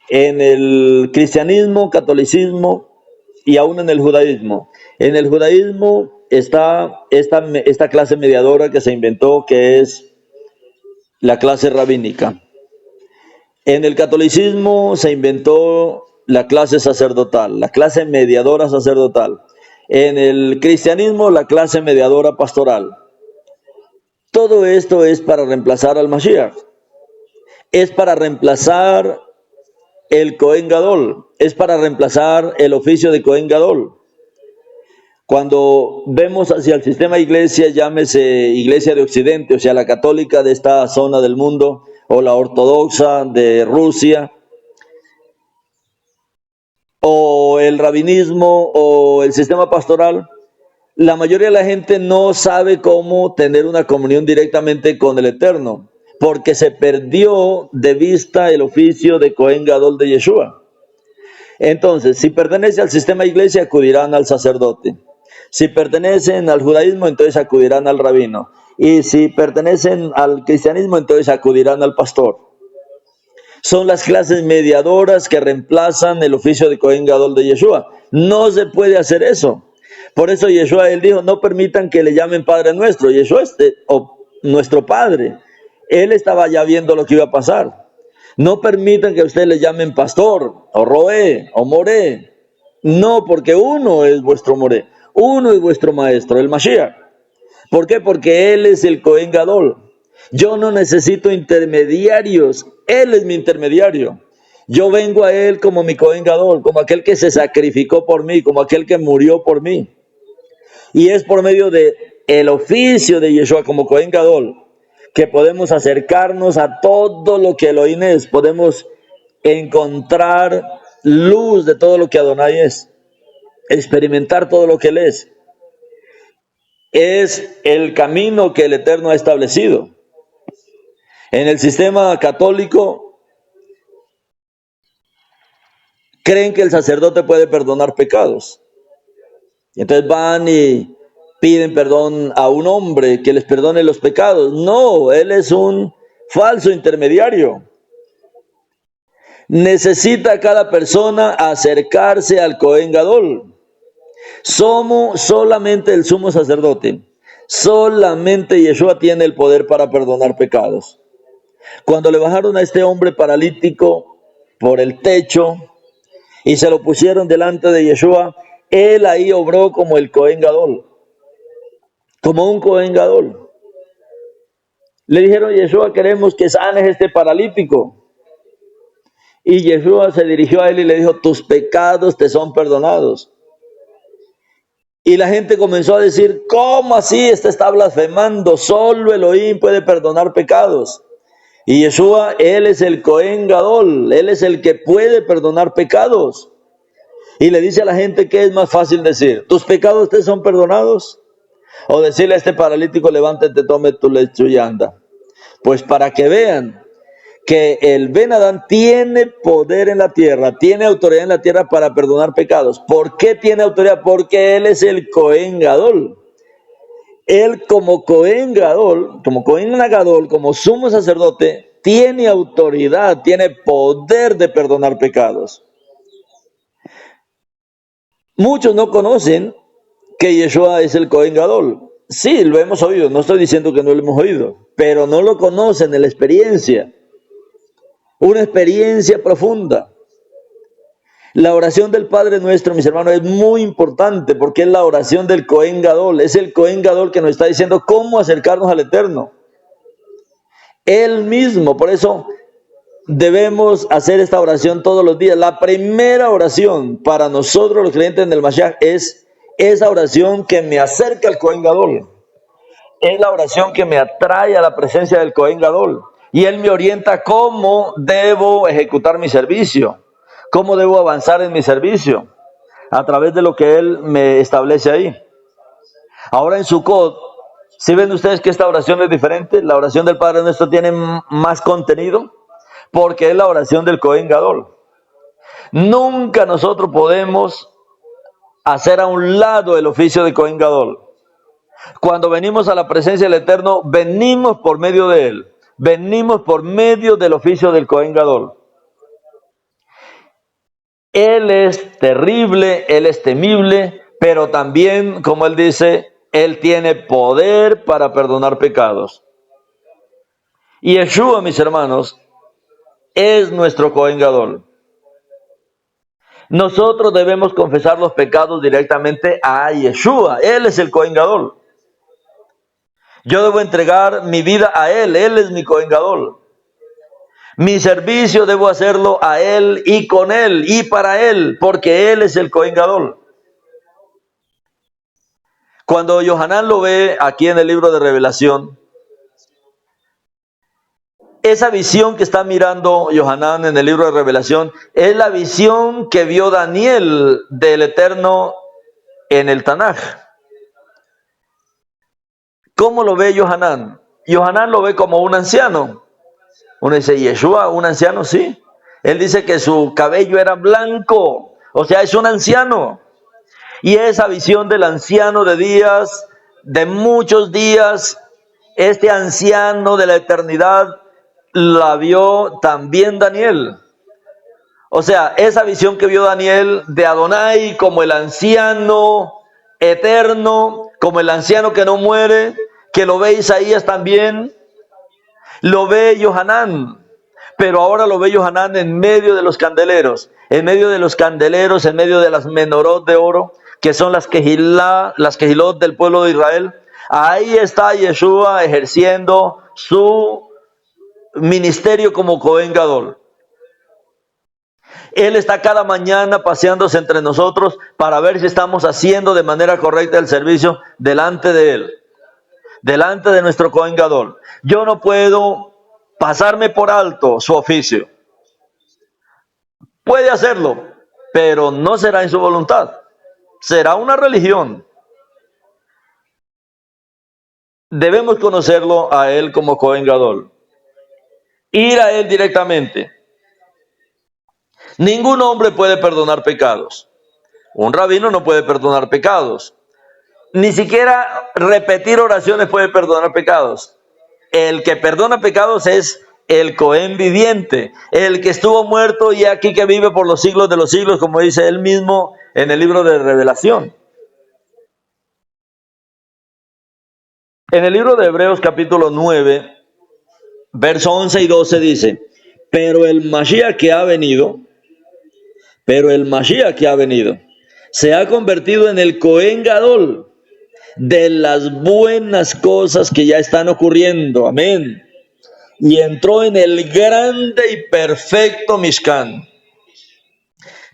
en el cristianismo, catolicismo y aún en el judaísmo. En el judaísmo está esta clase mediadora que se inventó, que es la clase rabínica. En el catolicismo se inventó la clase sacerdotal, la clase mediadora sacerdotal. En el cristianismo, la clase mediadora pastoral. Todo esto es para reemplazar al Mashiach. Es para reemplazar el Cohen Gadol. Es para reemplazar el oficio de Cohen Gadol. Cuando vemos hacia el sistema iglesia, llámese iglesia de Occidente, o sea, la católica de esta zona del mundo, o la ortodoxa de Rusia, o el rabinismo, o el sistema pastoral, la mayoría de la gente no sabe cómo tener una comunión directamente con el Eterno, porque se perdió de vista el oficio de Cohen Gadol de Yeshua. Entonces, si pertenece al sistema iglesia, acudirán al sacerdote. Si pertenecen al judaísmo, entonces acudirán al rabino. y si pertenecen al cristianismo, entonces acudirán al pastor. Son las clases mediadoras que reemplazan el oficio de Cohen Gadol de Yeshua. No se puede hacer eso. Por eso Yeshua, él dijo, no permitan que le llamen Padre Nuestro. Yeshua es nuestro Padre. Él estaba ya viendo lo que iba a pasar. No permitan que ustedes le llamen pastor, o roé, o moré. No, porque uno es vuestro moré. Uno es vuestro maestro, el Mashiach. ¿Por qué? Porque Él es el Cohen Gadol. Yo no necesito intermediarios. Él es mi intermediario. Yo vengo a Él como mi Cohen Gadol, como aquel que se sacrificó por mí, como aquel que murió por mí. Y es por medio de el oficio de Yeshua como Cohen Gadol que podemos acercarnos a todo lo que Elohim es. Podemos encontrar luz de todo lo que Adonai es. Experimentar todo lo que Él es. Es el camino que el Eterno ha establecido. En el sistema católico, creen que el sacerdote puede perdonar pecados. Entonces van y piden perdón a un hombre que les perdone los pecados. No, él es un falso intermediario. Necesita cada persona acercarse al Cohen Gadol. Somos solamente el sumo sacerdote. Solamente Yeshua tiene el poder para perdonar pecados. Cuando le bajaron a este hombre paralítico por el techo y se lo pusieron delante de Yeshua, él ahí obró como el Cohen Gadol, como un Cohen Gadol. Le dijeron, Yeshua, queremos que sanes este paralítico. Y Yeshua se dirigió a él y le dijo, tus pecados te son perdonados. Y la gente comenzó a decir, ¿cómo así? Este está blasfemando, solo Elohim puede perdonar pecados. Y Yeshua, él es el Cohen Gadol, él es el que puede perdonar pecados. Y le dice a la gente que es más fácil decir, ¿tus pecados te son perdonados? O decirle a este paralítico, levántate, tome tu lecho y anda. Pues para que vean que el Ben Adán tiene poder en la tierra, tiene autoridad en la tierra para perdonar pecados. ¿Por qué tiene autoridad? Porque él es el Cohen Gadol. Él como Cohen Gadol, como Cohen Gadol, como sumo sacerdote, tiene autoridad, tiene poder de perdonar pecados. Muchos no conocen que Yeshua es el Cohen Gadol. Sí, lo hemos oído, no estoy diciendo que no lo hemos oído, pero no lo conocen en la experiencia. Una experiencia profunda. La oración del Padre Nuestro, mis hermanos, es muy importante porque es la oración del Cohen Gadol. Es el Cohen Gadol que nos está diciendo cómo acercarnos al Eterno. Él mismo, por eso debemos hacer esta oración todos los días. La primera oración para nosotros los creyentes en el Mashiach es esa oración que me acerca al Cohen Gadol. Es la oración que me atrae a la presencia del Cohen Gadol. Y él me orienta cómo debo ejecutar mi servicio, cómo debo avanzar en mi servicio, a través de lo que él me establece ahí. Ahora en Sukkot, ¿sí ven ustedes que esta oración es diferente? La oración del Padre Nuestro tiene más contenido, porque es la oración del Cohen Gadol. Nunca nosotros podemos hacer a un lado el oficio de Cohen Gadol. Cuando venimos a la presencia del Eterno, venimos por medio de él. Venimos por medio del oficio del Cohen Gadol. Él es terrible, él es temible, pero también, como él dice, él tiene poder para perdonar pecados. Y Yeshua, mis hermanos, es nuestro Cohen Gadol. Nosotros debemos confesar los pecados directamente a Yeshua. Él es el Cohen Gadol. Yo debo entregar mi vida a él es mi Cohen Gadol. Mi servicio debo hacerlo a él y con él y para él, porque él es el Cohen Gadol. Cuando Yohanan lo ve aquí en el libro de Revelación, esa visión que está mirando Yohanan en el libro de Revelación es la visión que vio Daniel del Eterno en el Tanaj. ¿Cómo lo ve Yohanan? Yohanan lo ve como un anciano. Uno dice, Yeshua, un anciano, sí. Él dice que su cabello era blanco, o sea, es un anciano. Y esa visión del anciano de días, de muchos días, este anciano de la eternidad la vio también Daniel. O sea, esa visión que vio Daniel de Adonai como el anciano eterno, como el anciano que no muere, que lo ve Isaías también, lo ve Johanán, pero ahora lo ve Johanán en medio de los candeleros, en medio de los candeleros, en medio de las menorot de oro, que son las quejilot del pueblo de Israel. Ahí está Yeshua ejerciendo su ministerio como Cohen Gadol. Él está cada mañana paseándose entre nosotros para ver si estamos haciendo de manera correcta el servicio delante de Él, delante de nuestro Cohen Gadol. Yo no puedo pasarme por alto su oficio. Puede hacerlo, pero no será en su voluntad. Será una religión. Debemos conocerlo a Él como Cohen Gadol. Ir a Él directamente. Ningún hombre puede perdonar pecados. Un rabino no puede perdonar pecados. Ni siquiera repetir oraciones puede perdonar pecados. El que perdona pecados es el Cohen viviente, el que estuvo muerto y aquí que vive por los siglos de los siglos, como dice él mismo en el libro de Revelación. En el libro de Hebreos capítulo 9, verso 11 y 12 dice, pero el Mashiach que ha venido, se ha convertido en el Cohen Gadol de las buenas cosas que ya están ocurriendo. Amén. Y entró en el grande y perfecto Mishkan,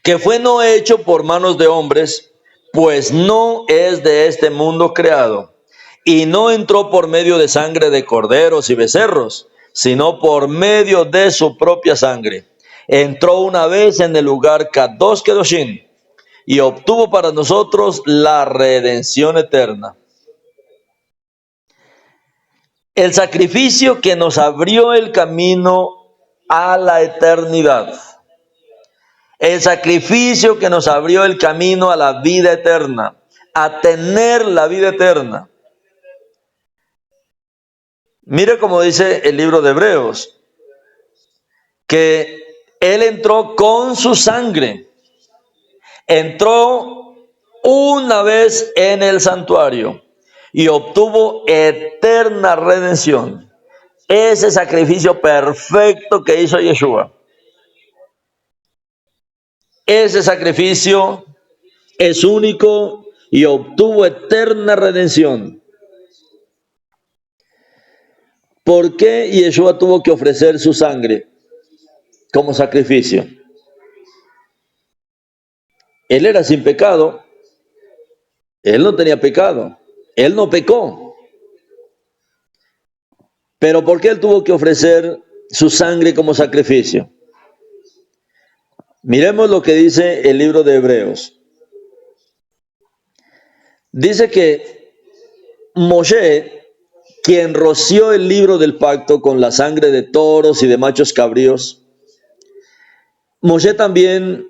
que fue no hecho por manos de hombres, pues no es de este mundo creado, y no entró por medio de sangre de corderos y becerros, sino por medio de su propia sangre. Entró una vez en el lugar Kadosh Kedoshim, y obtuvo para nosotros la redención eterna. El sacrificio que nos abrió el camino a la eternidad. El sacrificio que nos abrió el camino a la vida eterna, a tener la vida eterna. Mire cómo dice el libro de Hebreos, que Él entró con su sangre. Entró una vez en el santuario y obtuvo eterna redención. Ese sacrificio perfecto que hizo Yeshua. Ese sacrificio es único y obtuvo eterna redención. ¿Por qué Yeshua tuvo que ofrecer su sangre como sacrificio? Él era sin pecado. Él no tenía pecado. Él no pecó. Pero ¿por qué él tuvo que ofrecer su sangre como sacrificio? Miremos lo que dice el libro de Hebreos. Dice que Moshe, quien roció el libro del pacto con la sangre de toros y de machos cabríos, Moshe también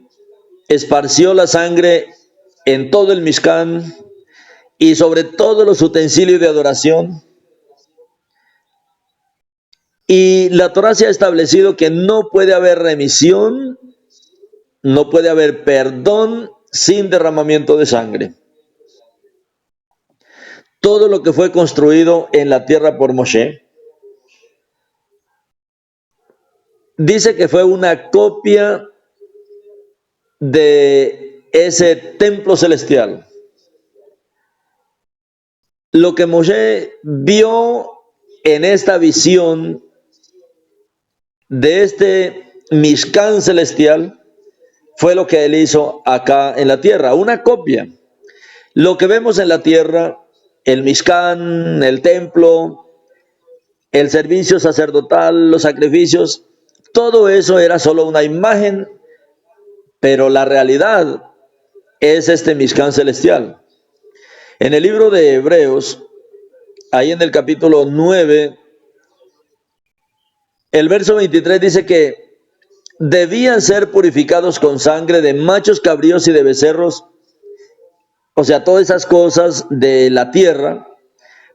esparció la sangre en todo el Mishkan y sobre todos los utensilios de adoración. Y la Torah se ha establecido que no puede haber remisión, no puede haber perdón sin derramamiento de sangre. Todo lo que fue construido en la tierra por Moshe, dice que fue una copia de ese templo celestial. Lo que Moshe vio en esta visión de este Mishkan celestial fue lo que él hizo acá en la tierra, una copia. Lo que vemos en la tierra, el Mishkan, el templo, el servicio sacerdotal, los sacrificios, todo eso era solo una imagen, pero la realidad es este Mishkan celestial. En el libro de Hebreos, ahí en el capítulo 9, el verso 23 dice que debían ser purificados con sangre de machos cabríos y de becerros, o sea, todas esas cosas de la tierra,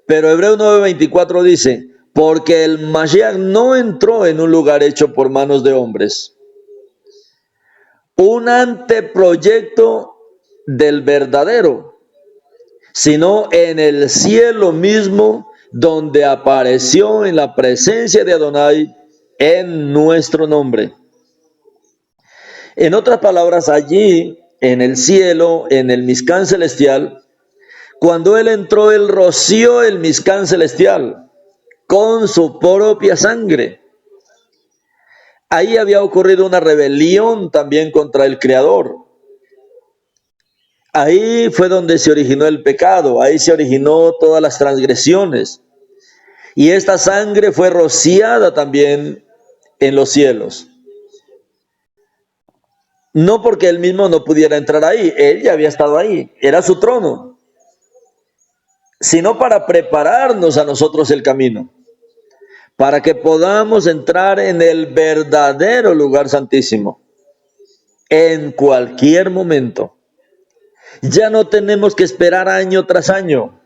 Pero Hebreos 9:24 dice, porque el Mashiach no entró en un lugar hecho por manos de hombres, un anteproyecto del verdadero, sino en el cielo mismo, donde apareció en la presencia de Adonai en nuestro nombre. En otras palabras, allí, en el cielo, en el Mishkan celestial, cuando Él entró, Él roció el Mishkan celestial con su propia sangre. Ahí había ocurrido una rebelión también contra el Creador. Ahí fue donde se originó el pecado, ahí se originó todas las transgresiones. Y esta sangre fue rociada también en los cielos. No porque Él mismo no pudiera entrar ahí, Él ya había estado ahí, era su trono, sino para prepararnos a nosotros el camino, para que podamos entrar en el verdadero lugar santísimo, en cualquier momento. Ya no tenemos que esperar año tras año.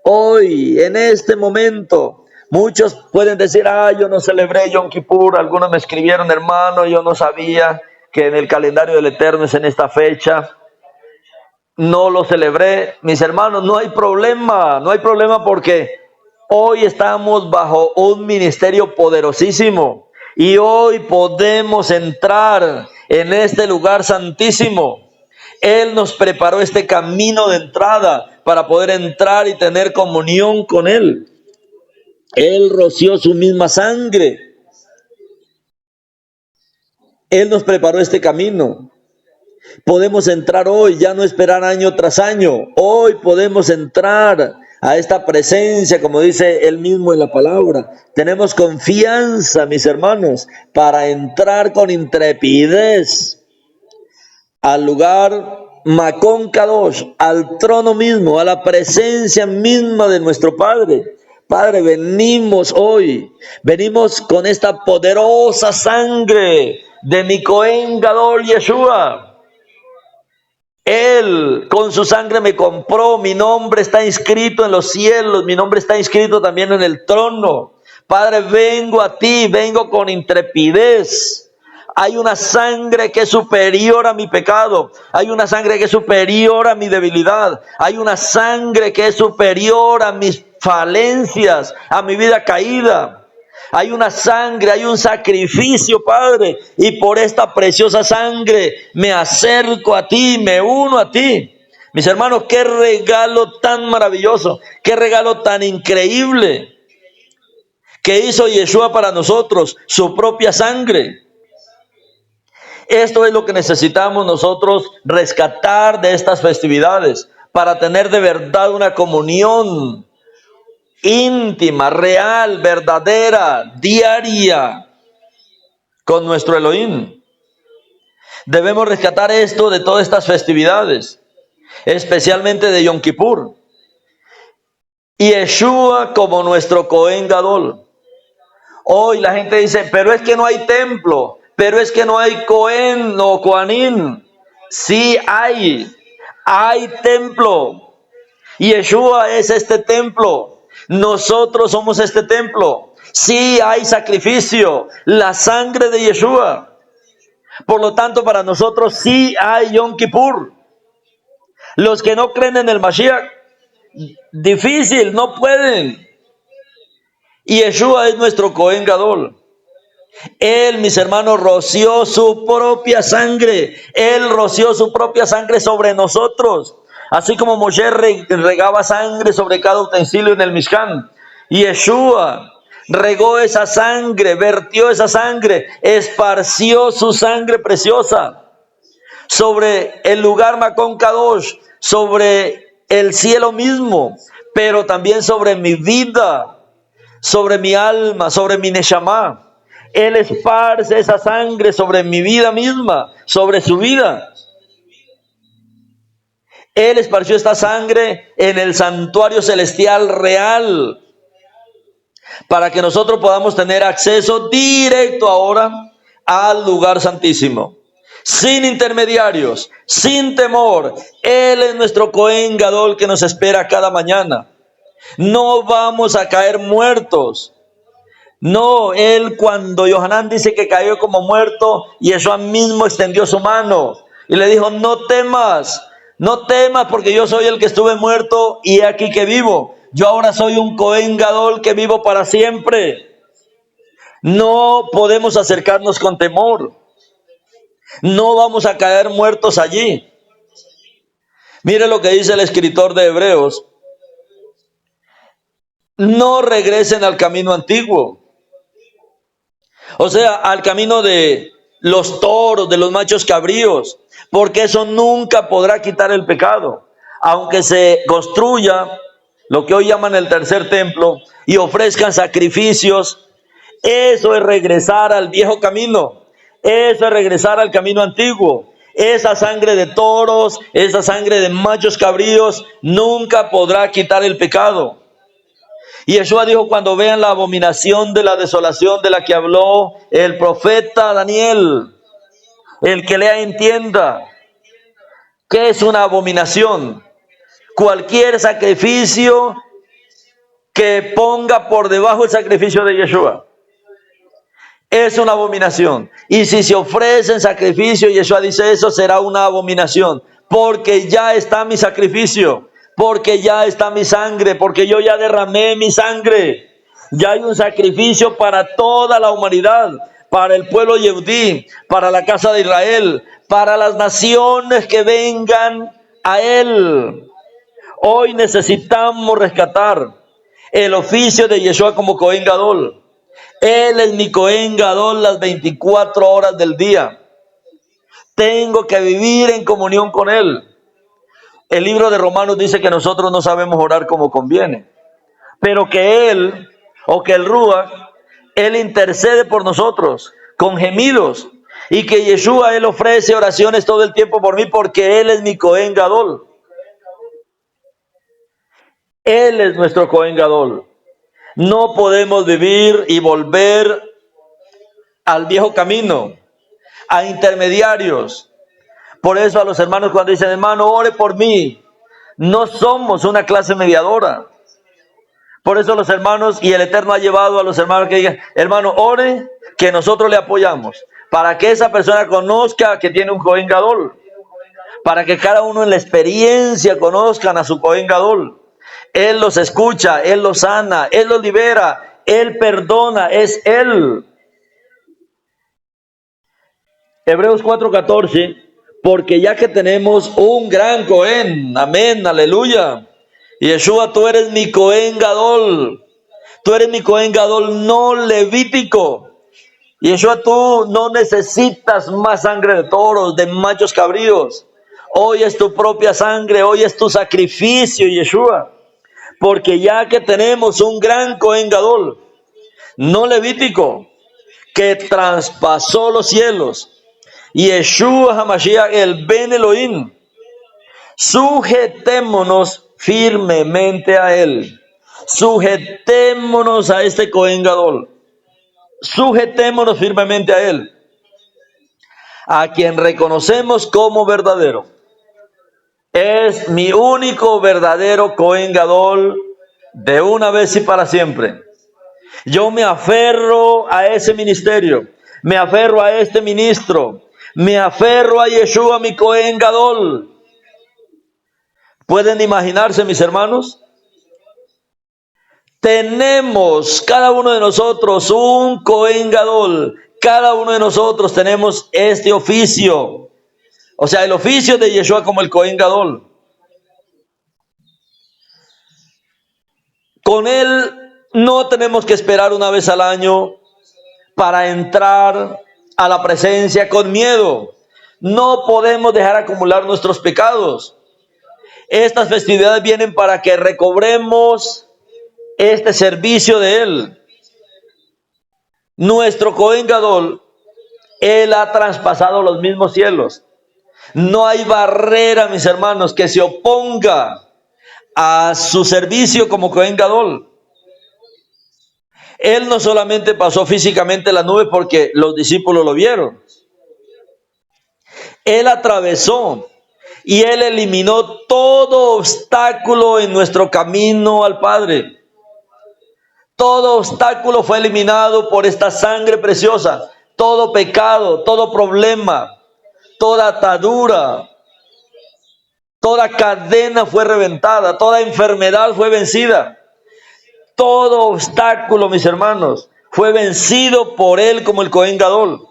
Hoy, en este momento, muchos pueden decir, yo no celebré Yom Kippur. Algunos me escribieron, hermano, yo no sabía que en el calendario del Eterno es en esta fecha. No lo celebré. Mis hermanos, no hay problema porque hoy estamos bajo un ministerio poderosísimo y hoy podemos entrar en este lugar santísimo. Él nos preparó este camino de entrada para poder entrar y tener comunión con Él. Él roció su misma sangre. Él nos preparó este camino. Podemos entrar hoy, ya no esperar año tras año. Hoy podemos entrar a esta presencia, como dice Él mismo en la palabra. Tenemos confianza, mis hermanos, para entrar con intrepidez al lugar Makon Kadosh, al trono mismo, a la presencia misma de nuestro Padre. Padre, venimos hoy, venimos con esta poderosa sangre de mi Cohen Gadol Yeshua. Él con su sangre me compró, mi nombre está inscrito en los cielos, mi nombre está inscrito también en el trono. Padre, vengo a ti, vengo con intrepidez. Hay una sangre que es superior a mi pecado. Hay una sangre que es superior a mi debilidad. Hay una sangre que es superior a mis falencias, a mi vida caída. Hay una sangre, hay un sacrificio, Padre. Y por esta preciosa sangre me acerco a ti, me uno a ti. Mis hermanos, qué regalo tan maravilloso, qué regalo tan increíble que hizo Yeshua para nosotros, su propia sangre. Esto es lo que necesitamos nosotros rescatar de estas festividades para tener de verdad una comunión íntima, real, verdadera, diaria con nuestro Elohim. Debemos rescatar esto de todas estas festividades, especialmente de Yom Kippur. Y Yeshua como nuestro Cohen Gadol. Hoy la gente dice, pero es que no hay templo. Pero es que no hay Cohen o Kohanim. Sí hay templo. Y Yeshua es este templo. Nosotros somos este templo. Sí hay sacrificio. La sangre de Yeshua. Por lo tanto, para nosotros sí hay Yom Kippur. Los que no creen en el Mashiach, difícil, no pueden. Y Yeshua es nuestro Cohen Gadol. Él, mis hermanos, roció su propia sangre. Él roció su propia sangre sobre nosotros. Así como Moshe regaba sangre sobre cada utensilio en el Mishkan. Y Yeshua regó esa sangre, vertió esa sangre, esparció su sangre preciosa sobre el lugar Makon Kadosh, sobre el cielo mismo, pero también sobre mi vida, sobre mi alma, sobre mi Neshama. Él esparce esa sangre sobre mi vida misma, sobre su vida. Él esparció esta sangre en el santuario celestial real, para que nosotros podamos tener acceso directo ahora al lugar santísimo, sin intermediarios, sin temor. Él es nuestro Cohen Gadol que nos espera cada mañana. No vamos a caer muertos. No, él cuando Yohanan dice que cayó como muerto, Yeshua mismo extendió su mano y le dijo, no temas, no temas porque yo soy el que estuve muerto y he aquí que vivo. Yo ahora soy un Cohen Gadol que vivo para siempre. No podemos acercarnos con temor. No vamos a caer muertos allí. Mire lo que dice el escritor de Hebreos. No regresen al camino antiguo. O sea, al camino de los toros, de los machos cabríos, porque eso nunca podrá quitar el pecado. Aunque se construya lo que hoy llaman el tercer templo y ofrezcan sacrificios, eso es regresar al viejo camino. Eso es regresar al camino antiguo. Esa sangre de toros, esa sangre de machos cabríos, nunca podrá quitar el pecado. Y Yeshua dijo, cuando vean la abominación de la desolación de la que habló el profeta Daniel, el que lea entienda, ¿qué es una abominación? Cualquier sacrificio que ponga por debajo el sacrificio de Yeshua es una abominación. Y si se ofrecen sacrificio, Yeshua dice, eso será una abominación, porque ya está mi sacrificio, porque ya está mi sangre, porque yo ya derramé mi sangre. Ya hay un sacrificio para toda la humanidad, para el pueblo Yehudí, para la casa de Israel, para las naciones que vengan a él. Hoy necesitamos rescatar el oficio de Yeshua como Cohen Gadol. Él es mi Cohen Gadol las 24 horas del día. Tengo que vivir en comunión con él. El libro de Romanos dice que nosotros no sabemos orar como conviene, pero que él, o que el Ruach, él intercede por nosotros con gemidos, y que Yeshua, él ofrece oraciones todo el tiempo por mí, porque él es mi Cohen Gadol. Él es nuestro Cohen Gadol. No podemos vivir y volver al viejo camino, a intermediarios. Por eso a los hermanos cuando dicen, hermano, ore por mí, no somos una clase mediadora. Por eso los hermanos, y el Eterno ha llevado a los hermanos que digan, hermano, ore, que nosotros le apoyamos, para que esa persona conozca que tiene un Cohen Gadol, para que cada uno en la experiencia conozcan a su Cohen Gadol. Él los escucha, él los sana, él los libera, él perdona, es él. Hebreos 4:14, porque ya que tenemos un gran Cohen, amén, aleluya. Yeshua, tú eres mi Cohen Gadol, tú eres mi Cohen Gadol no levítico. Yeshua, tú no necesitas más sangre de toros, de machos cabríos. Hoy es tu propia sangre, hoy es tu sacrificio, Yeshua. Porque ya que tenemos un gran Cohen Gadol, no levítico, que traspasó los cielos, Yeshua HaMashiach, el Ben Elohim, sujetémonos firmemente a él. Sujetémonos a este Cohen Gadol. Sujetémonos firmemente a él, a quien reconocemos como verdadero. Es mi único verdadero Cohen Gadol de una vez y para siempre. Yo me aferro a ese ministerio, me aferro a este ministro, me aferro a Yeshua, mi Cohen Gadol. ¿Pueden imaginarse, mis hermanos? Tenemos cada uno de nosotros un Cohen Gadol. Cada uno de nosotros tenemos este oficio. O sea, el oficio de Yeshua como el Cohen Gadol. Con él no tenemos que esperar una vez al año para entrar a la presencia con miedo. No podemos dejar acumular nuestros pecados. Estas festividades vienen para que recobremos este servicio de él. Nuestro Cohen Gadol, él ha traspasado los mismos cielos. No hay barrera, mis hermanos, que se oponga a su servicio como Cohen Gadol. Él no solamente pasó físicamente la nube porque los discípulos lo vieron. Él atravesó y Él eliminó todo obstáculo en nuestro camino al Padre. Todo obstáculo fue eliminado por esta sangre preciosa. Todo pecado, todo problema, toda atadura, toda cadena fue reventada, toda enfermedad fue vencida. Todo obstáculo, mis hermanos, fue vencido por Él como el Cohen Gadol.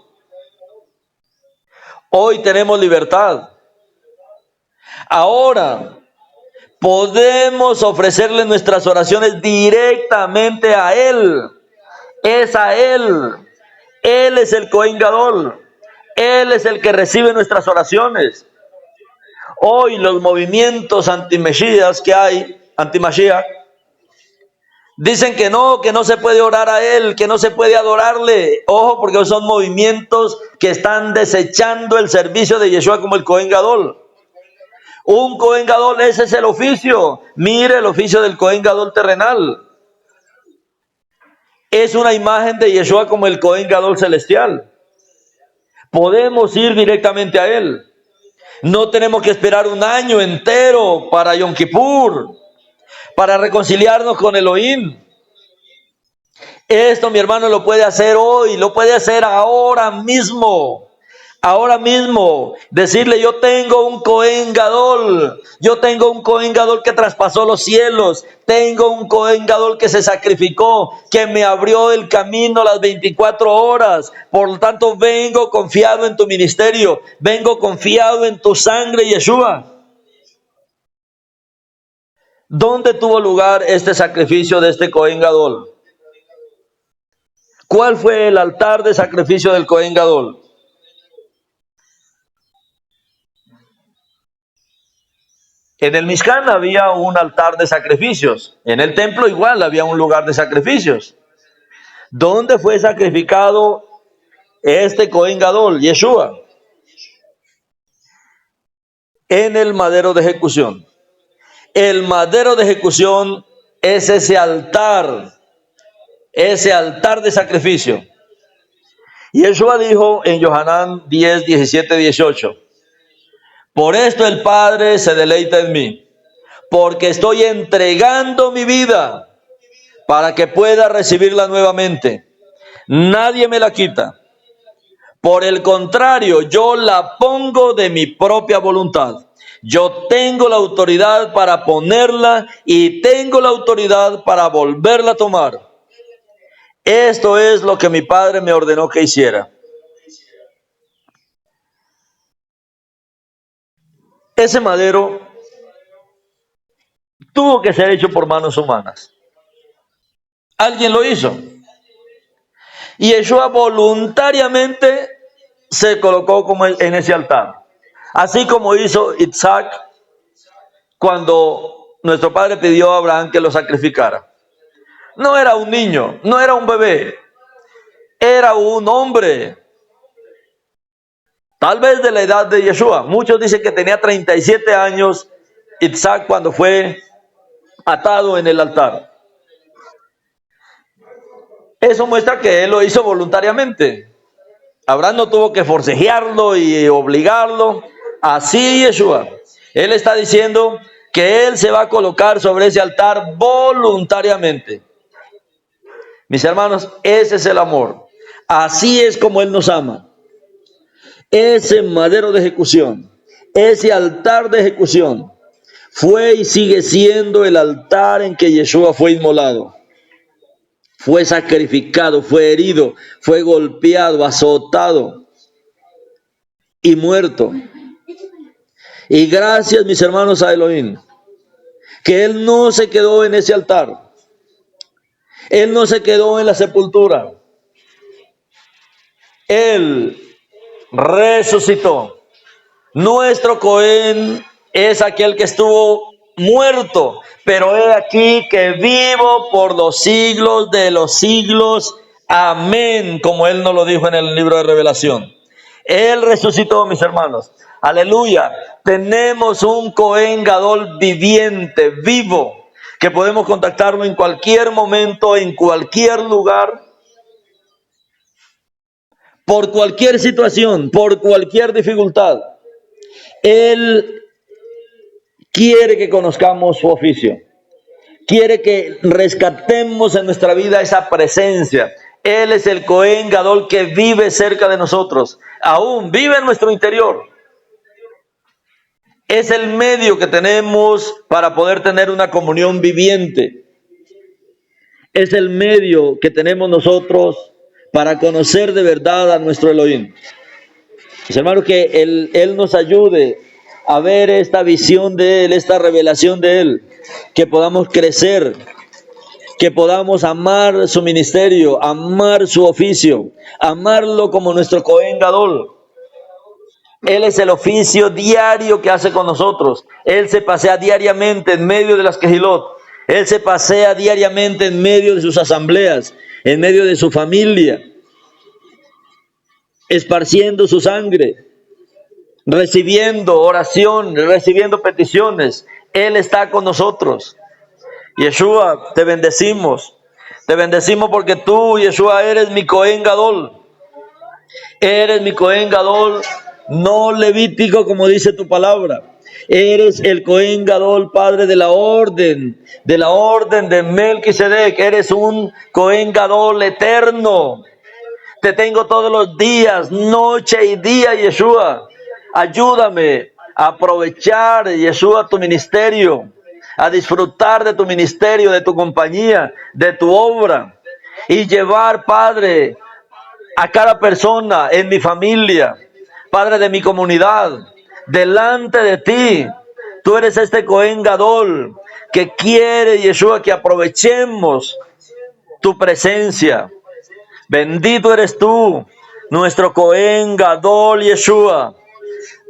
Hoy tenemos libertad. Ahora podemos ofrecerle nuestras oraciones directamente a Él. Es a Él. Él es el Cohen Gadol. Él es el que recibe nuestras oraciones. Hoy los movimientos anti-Mesías que hay, anti-Mashiach, dicen que no se puede orar a Él, que no se puede adorarle. Ojo, porque son movimientos que están desechando el servicio de Yeshua como el Cohen Gadol. Un Cohen Gadol, ese es el oficio. Mire el oficio del Cohen Gadol terrenal. Es una imagen de Yeshua como el Cohen Gadol celestial. Podemos ir directamente a Él. No tenemos que esperar un año entero para Yom Kippur, para reconciliarnos con Elohim. Esto, mi hermano, lo puede hacer hoy, lo puede hacer ahora mismo. Ahora mismo, decirle: yo tengo un Cohen Gadol, yo tengo un Cohen Gadol que traspasó los cielos, tengo un Cohen Gadol que se sacrificó, que me abrió el camino las 24 horas, por lo tanto vengo confiado en tu ministerio, vengo confiado en tu sangre, Yeshua. ¿Dónde tuvo lugar este sacrificio de este Cohen Gadol? ¿Cuál fue el altar de sacrificio del Cohen Gadol? En el Mishkan había un altar de sacrificios. En el templo igual había un lugar de sacrificios. ¿Dónde fue sacrificado este Cohen Gadol, Yeshua? En el madero de ejecución. El madero de ejecución es ese altar de sacrificio. Yeshua dijo en Yohanan 10, 17, 18: por esto el Padre se deleita en mí, porque estoy entregando mi vida para que pueda recibirla nuevamente. Nadie me la quita. Por el contrario, yo la pongo de mi propia voluntad. Yo tengo la autoridad para ponerla y tengo la autoridad para volverla a tomar. Esto es lo que mi Padre me ordenó que hiciera. Ese madero tuvo que ser hecho por manos humanas. Alguien lo hizo. Y Yeshua voluntariamente se colocó como en ese altar. Así como hizo Isaac cuando nuestro padre pidió a Abraham que lo sacrificara. No era un niño, no era un bebé, era un hombre. Tal vez de la edad de Yeshua. Muchos dicen que tenía 37 años Isaac cuando fue atado en el altar. Eso muestra que él lo hizo voluntariamente. Abraham no tuvo que forcejearlo y obligarlo. Así Yeshua. Él está diciendo que él se va a colocar sobre ese altar voluntariamente. Mis hermanos, ese es el amor. Así es como Él nos ama. Ese madero de ejecución, ese altar de ejecución, fue y sigue siendo el altar en que Yeshua fue inmolado. Fue sacrificado, fue herido, fue golpeado, azotado y muerto. Y gracias, mis hermanos, a Elohim, que Él no se quedó en ese altar. Él no se quedó en la sepultura. Él resucitó. Nuestro Cohen es aquel que estuvo muerto, pero he aquí que vivo por los siglos de los siglos. Amén, como Él nos lo dijo en el libro de Revelación. Él resucitó, mis hermanos. Aleluya. Tenemos un Cohen Gadol viviente, vivo, que podemos contactarlo en cualquier momento, en cualquier lugar, por cualquier situación, por cualquier dificultad. Él quiere que conozcamos su oficio. Quiere que rescatemos en nuestra vida esa presencia. Él es el Cohen Gadol que vive cerca de nosotros. Aún vive en nuestro interior. Es el medio que tenemos para poder tener una comunión viviente. Es el medio que tenemos nosotros para conocer de verdad a nuestro Elohim. Mis hermanos, que Él nos ayude a ver esta visión de Él, esta revelación de Él, que podamos crecer, que podamos amar su ministerio, amar su oficio, amarlo como nuestro Cohen Gadol. Él es el oficio diario que hace con nosotros. Él se pasea diariamente en medio de las Kehilot. Él se pasea diariamente en medio de sus asambleas, en medio de su familia, esparciendo su sangre, recibiendo oración, recibiendo peticiones. Él está con nosotros. Yeshua, te bendecimos. Te bendecimos porque tú, Yeshua, eres mi Cohen Gadol. Eres mi Cohen Gadol, no levítico como dice tu palabra. Eres el Cohen Gadol, Padre, de la orden de Melquisedec. Eres un Cohen Gadol eterno. Te tengo todos los días, noche y día, Yeshua. Ayúdame a aprovechar, Yeshua, tu ministerio, a disfrutar de tu ministerio, de tu compañía, de tu obra, y llevar, Padre, a cada persona en mi familia, Padre, de mi comunidad, delante de ti. Tú eres este Cohen Gadol que quiere, Yeshua, que aprovechemos tu presencia. Bendito eres tú, nuestro Cohen Gadol, Yeshua.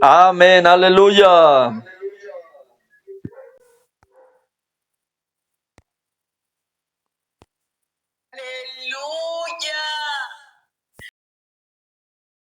Amén, aleluya.